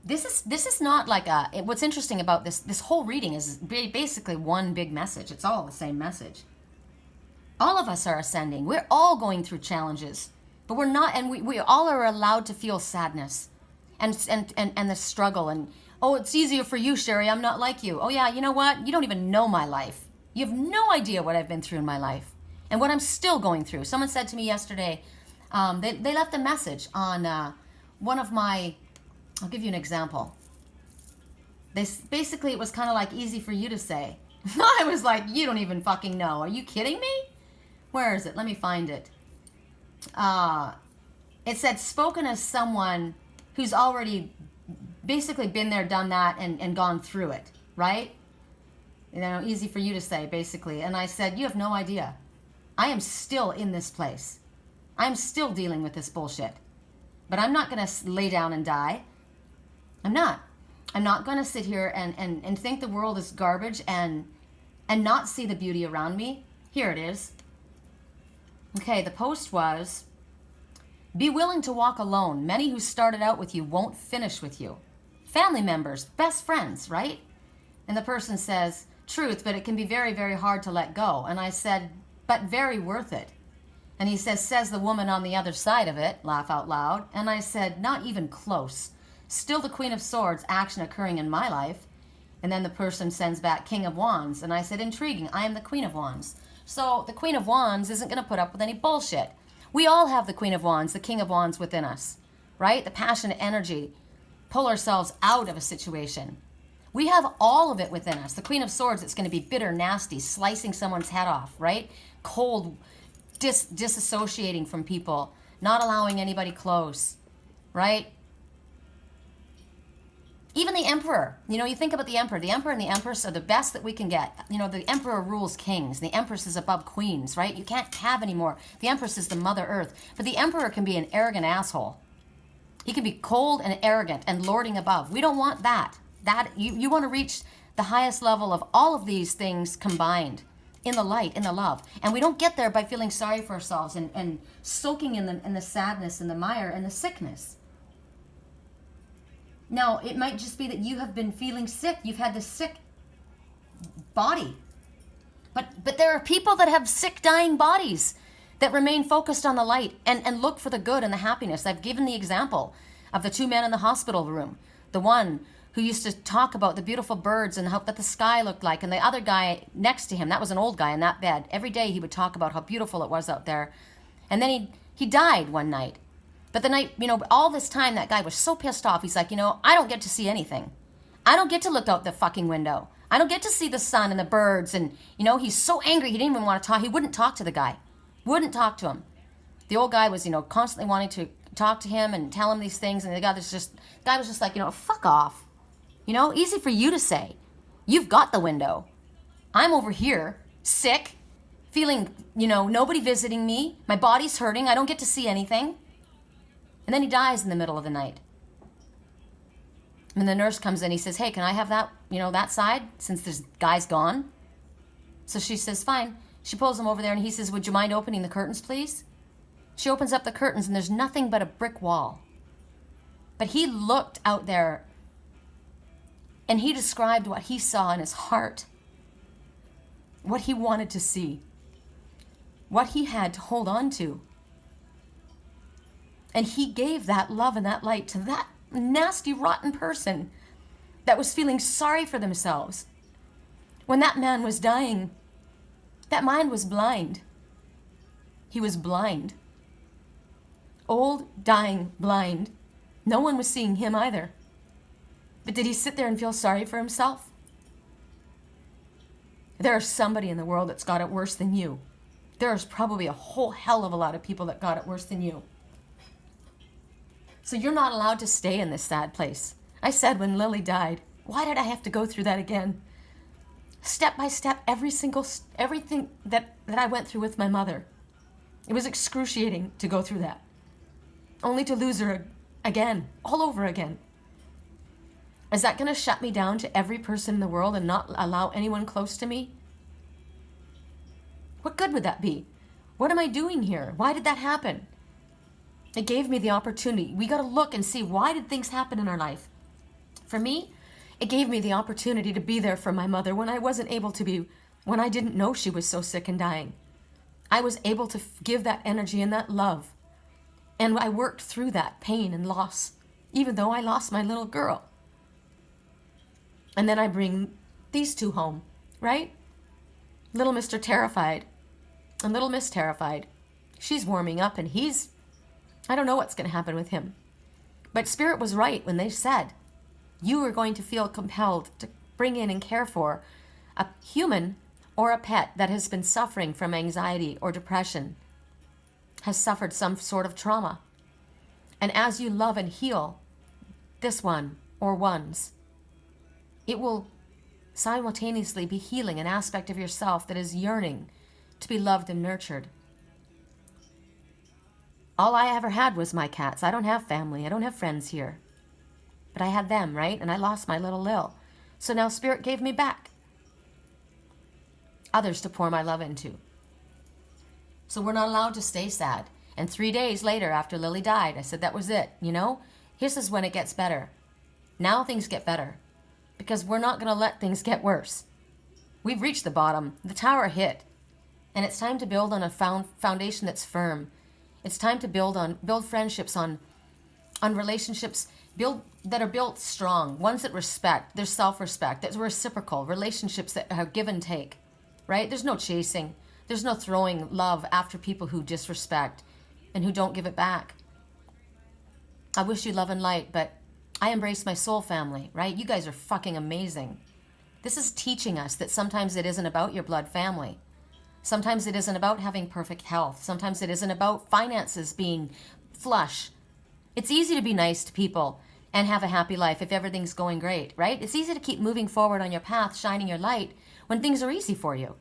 This is not like what's interesting about this whole reading is basically one big message. It's all the same message. All of us are ascending. We're all going through challenges, but we're not, and we all are allowed to feel sadness and the struggle. And, oh, it's easier for you, Sherry. I'm not like you. Oh yeah, you know what? You don't even know my life. You have no idea what I've been through in my life and what I'm still going through. Someone said to me yesterday, they left a message on one of my, I'll give you an example. Basically, it was kind of like easy for you to say. I was like, you don't even fucking know. Are you kidding me? Where is it? Let me find it. It said, spoken as someone who's already basically been there, done that, and gone through it, right? Easy for you to say, basically. And I said, you have no idea. I am still in this place. I'm still dealing with this bullshit. But I'm not going to lay down and die. I'm not. I'm not going to sit here and think the world is garbage and not see the beauty around me. Here it is. Okay, the post was, be willing to walk alone. Many who started out with you won't finish with you. Family members, best friends, right? And the person says, truth, but it can be very, very hard to let go. And I said, but very worth it. And he says the woman on the other side of it, laugh out loud. And I said, not even close. Still the Queen of Swords action occurring in my life. And then the person sends back King of Wands. And I said, intriguing, I am the Queen of Wands. So the Queen of Wands isn't going to put up with any bullshit. We all have the Queen of Wands, the King of Wands within us, right? The passionate energy, pull ourselves out of a situation. We have all of it within us. The Queen of Swords, it's going to be bitter, nasty, slicing someone's head off, right? Cold, disassociating from people, not allowing anybody close, right? Even the emperor, you think about the emperor. The emperor and the empress are the best that we can get. The emperor rules kings. The empress is above queens, right? You can't have any more. The empress is the mother earth. But the emperor can be an arrogant asshole. He can be cold and arrogant and lording above. We don't want that. You want to reach the highest level of all of these things combined in the light, in the love. And we don't get there by feeling sorry for ourselves and soaking in the sadness and the mire and the sickness. Now, it might just be that you have been feeling sick. You've had this sick body. But there are people that have sick, dying bodies that remain focused on the light and look for the good and the happiness. I've given the example of the two men in the hospital room. The one who used to talk about the beautiful birds and how that the sky looked like, and the other guy next to him, that was an old guy in that bed. Every day he would talk about how beautiful it was out there. And then he died one night. But the night, all this time, that guy was so pissed off. He's like, I don't get to see anything. I don't get to look out the fucking window. I don't get to see the sun and the birds. And, he's so angry. He didn't even want to talk. He wouldn't talk to the guy. Wouldn't talk to him. The old guy was, constantly wanting to talk to him and tell him these things. And the guy was just like, fuck off. Easy for you to say. You've got the window. I'm over here, sick, feeling, nobody visiting me. My body's hurting. I don't get to see anything. And then he dies in the middle of the night. And the nurse comes in, he says, hey, can I have that, that side, since this guy's gone? So she says, fine. She pulls him over there and he says, would you mind opening the curtains, please? She opens up the curtains and there's nothing but a brick wall. But he looked out there and he described what he saw in his heart, what he wanted to see, what he had to hold on to. And he gave that love and that light to that nasty, rotten person that was feeling sorry for themselves. When that man was dying, that mind was blind. He was blind. Old, dying, blind. No one was seeing him either. But did he sit there and feel sorry for himself? There's somebody in the world that's got it worse than you. There's probably a whole hell of a lot of people that got it worse than you. So you're not allowed to stay in this sad place. I said when Lily died, why did I have to go through that again? Step by step, everything that I went through with my mother. It was excruciating to go through that. Only to lose her again, all over again. Is that going to shut me down to every person in the world and not allow anyone close to me? What good would that be? What am I doing here? Why did that happen? It gave me the opportunity. We got to look and see, why did things happen in our life? For me, it gave me the opportunity to be there for my mother when I wasn't able to be, when I didn't know she was so sick and dying. I was able to give that energy and that love. And I worked through that pain and loss, even though I lost my little girl. And then I bring these two home, right? Little Mr. Terrified and Little Miss Terrified. She's warming up and I don't know what's going to happen with him. But Spirit was right when they said, you are going to feel compelled to bring in and care for a human or a pet that has been suffering from anxiety or depression, has suffered some sort of trauma. And as you love and heal this one or ones, it will simultaneously be healing an aspect of yourself that is yearning to be loved and nurtured. All I ever had was my cats. I don't have family. I don't have friends here. But I had them, right? And I lost my little Lil. So now Spirit gave me back others to pour my love into. So we're not allowed to stay sad. And 3 days later, after Lily died, I said, that was it. This is when it gets better. Now things get better. Because we're not going to let things get worse. We've reached the bottom. The tower hit. And it's time to build on a foundation that's firm. It's time to build friendships on relationships that are built strong, ones that respect, there's self-respect, that's reciprocal, relationships that have give and take, right? There's no chasing. There's no throwing love after people who disrespect and who don't give it back. I wish you love and light, but I embrace my soul family, right? You guys are fucking amazing. This is teaching us that sometimes it isn't about your blood family. Sometimes it isn't about having perfect health. Sometimes it isn't about finances being flush. It's easy to be nice to people and have a happy life if everything's going great, right? It's easy to keep moving forward on your path, shining your light when things are easy for you.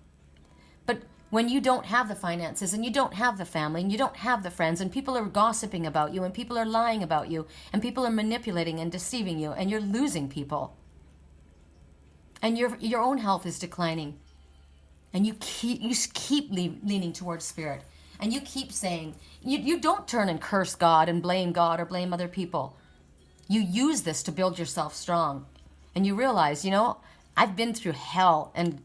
But when you don't have the finances and you don't have the family and you don't have the friends and people are gossiping about you and people are lying about you and people are manipulating and deceiving you and you're losing people and your own health is declining and you keep leaning towards spirit and you keep saying, you don't turn and curse God and blame God or blame other people. You use this to build yourself strong and you realize, I've been through hell and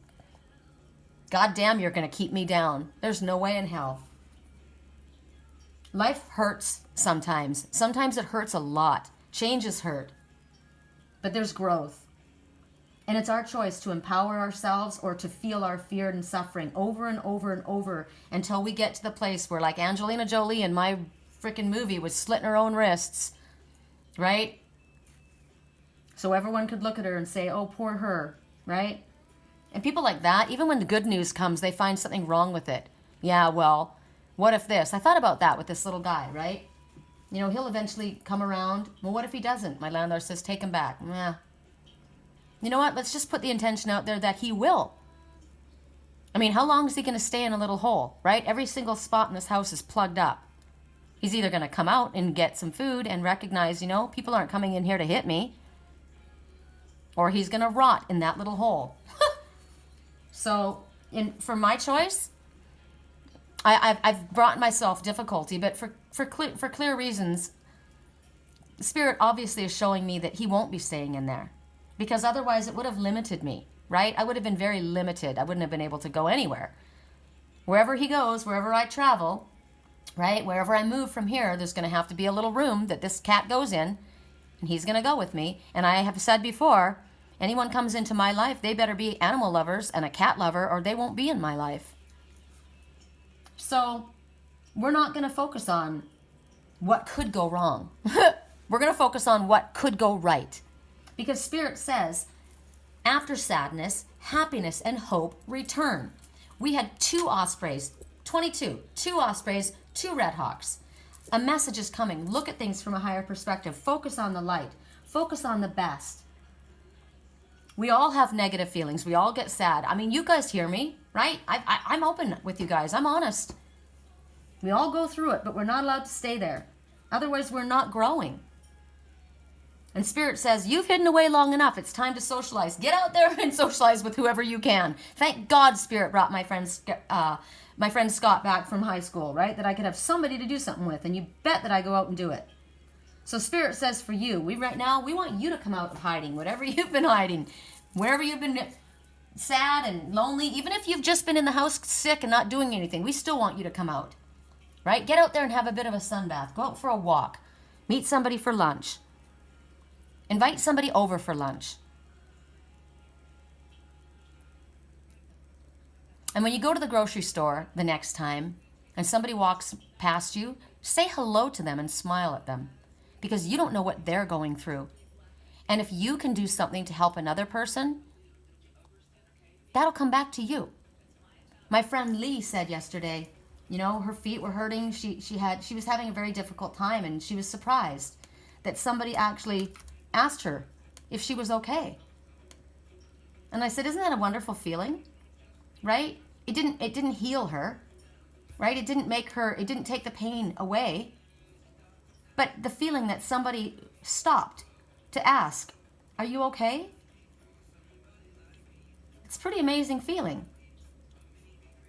God damn, you're going to keep me down. There's no way in hell. Life hurts sometimes. Sometimes it hurts a lot. Changes hurt. But there's growth. And it's our choice to empower ourselves or to feel our fear and suffering over and over and over until we get to the place where, like Angelina Jolie in my freaking movie was slitting her own wrists, right? So everyone could look at her and say, oh, poor her, right? And people like that, even when the good news comes, they find something wrong with it. Yeah, well, what if this? I thought about that with this little guy, right? He'll eventually come around. Well, what if he doesn't? My landlord says, take him back. You know what? Let's just put the intention out there that he will. I mean, how long is he going to stay in a little hole, right? Every single spot in this house is plugged up. He's either going to come out and get some food and recognize, people aren't coming in here to hit me. Or he's going to rot in that little hole. So, for my choice, I've brought myself difficulty, but for clear reasons, Spirit obviously is showing me that he won't be staying in there, because otherwise it would have limited me, right? I would have been very limited. I wouldn't have been able to go anywhere. Wherever he goes, wherever I travel, right? Wherever I move from here, there's going to have to be a little room that this cat goes in, and he's going to go with me. And I have said before, anyone comes into my life, they better be animal lovers and a cat lover, or they won't be in my life. So we're not going to focus on what could go wrong. We're going to focus on what could go right. Because Spirit says, after sadness, happiness and hope return. We had 2 ospreys, 22, 2 ospreys, 2 red hawks. A message is coming. Look at things from a higher perspective. Focus on the light. Focus on the best. We all have negative feelings. We all get sad. I mean, you guys hear me, right? I'm open with you guys. I'm honest. We all go through it, but we're not allowed to stay there. Otherwise, we're not growing. And Spirit says, you've hidden away long enough. It's time to socialize. Get out there and socialize with whoever you can. Thank God Spirit brought my friend Scott back from high school, right? That I could have somebody to do something with. And you bet that I go out and do it. So Spirit says for you, right now, we want you to come out of hiding, whatever you've been hiding, wherever you've been sad and lonely, even if you've just been in the house sick and not doing anything, we still want you to come out, right? Get out there and have a bit of a sunbath. Go out for a walk. Meet somebody for lunch. Invite somebody over for lunch. And when you go to the grocery store the next time and somebody walks past you, say hello to them and smile at them. Because you don't know what they're going through. And if you can do something to help another person, that'll come back to you. My friend Lee said yesterday, her feet were hurting. She was having a very difficult time, and she was surprised that somebody actually asked her if she was okay. And I said, isn't that a wonderful feeling? Right? It didn't heal her. Right? It didn't take the pain away. But the feeling that somebody stopped to ask, are you okay? It's a pretty amazing feeling.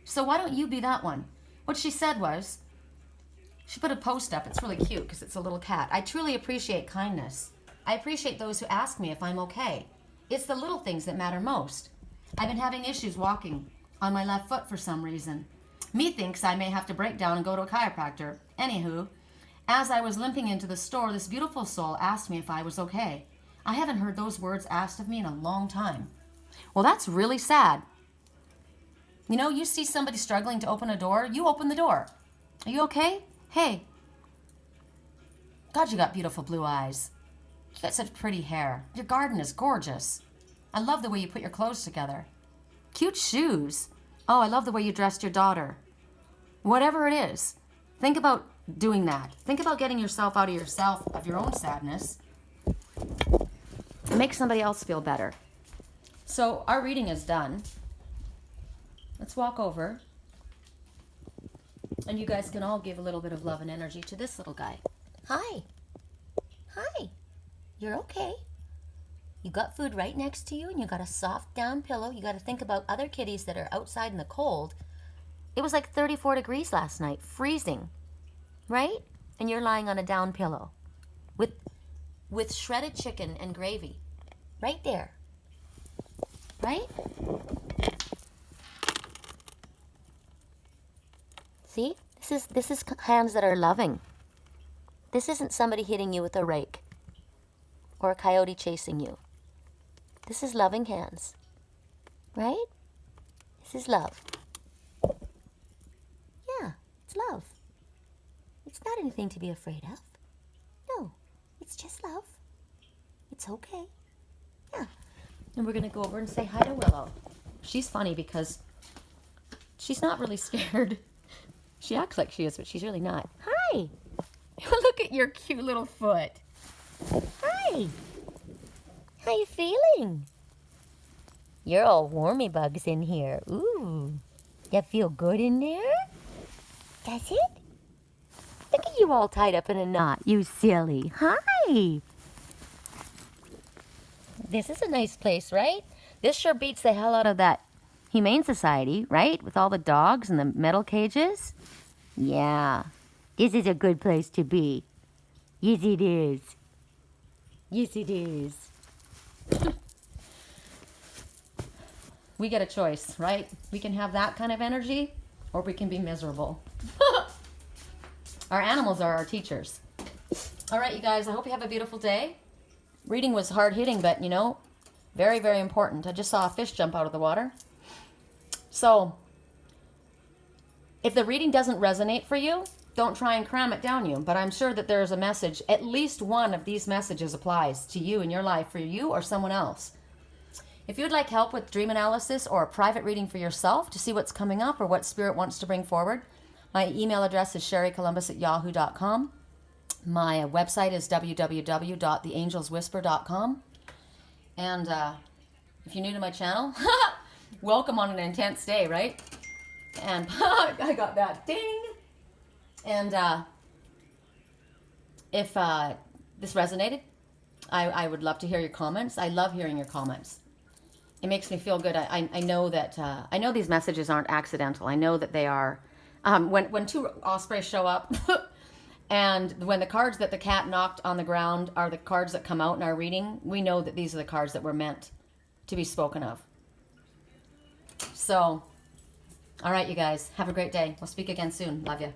So why don't you be that one? What she said was, she put a post up. It's really cute because it's a little cat. I truly appreciate kindness. I appreciate those who ask me if I'm okay. It's the little things that matter most. I've been having issues walking on my left foot for some reason. Me thinks I may have to break down and go to a chiropractor. Anywho, as I was limping into the store, this beautiful soul asked me if I was okay. I haven't heard those words asked of me in a long time. Well, that's really sad. You see somebody struggling to open a door, you open the door. Are you okay? Hey. God, you got beautiful blue eyes. You got such pretty hair. Your garden is gorgeous. I love the way you put your clothes together. Cute shoes. Oh, I love the way you dressed your daughter. Whatever it is, think about doing that. Think about getting yourself out of yourself, of your own sadness. Make somebody else feel better. So our reading is done. Let's walk over. And you guys can all give a little bit of love and energy to this little guy. Hi. Hi. You're okay. You got food right next to you and you got a soft down pillow. You got to think about other kitties that are outside in the cold. It was like 34 degrees last night, freezing, right? And you're lying on a down pillow with shredded chicken and gravy right there, right? See, this is hands that are loving. This isn't somebody hitting you with a rake or a coyote chasing you. This is loving hands, right? This is love. Yeah, it's love. It's not anything to be afraid of. No, it's just love. It's okay. Yeah. And we're going to go over and say hi to Willow. She's funny because she's not really scared. She acts like she is, but she's really not. Hi. Look at your cute little foot. Hi. How you feeling? You're all warmy bugs in here. Ooh. You feel good in there? Does it? Look at you all tied up in a knot, you silly. Hi. This is a nice place, right? This sure beats the hell out of that Humane Society, right? With all the dogs and the metal cages. Yeah. This is a good place to be. Yes, it is. Yes, it is. We get a choice, right? We can have that kind of energy, or we can be miserable. Our animals are our teachers. All right, you guys, I hope you have a beautiful day. Reading was hard-hitting, but, you know, very, very important. I just saw a fish jump out of the water. So, if the reading doesn't resonate for you, don't try and cram it down you. But I'm sure that there's a message, at least one of these messages applies to you in your life, for you or someone else. If you'd like help with dream analysis or a private reading for yourself to see what's coming up or what Spirit wants to bring forward, my email address is sherrycolumbus@yahoo.com. My website is www.theangelswhisper.com. And if you're new to my channel, welcome on an intense day, right? And I got that ding. And if this resonated, I would love to hear your comments. I love hearing your comments. It makes me feel good. I know that I know these messages aren't accidental. I know that they are. When two ospreys show up, and when the cards that the cat knocked on the ground are the cards that come out in our reading, we know that these are the cards that were meant to be spoken of. So, all right, you guys, have a great day. We'll speak again soon. Love you.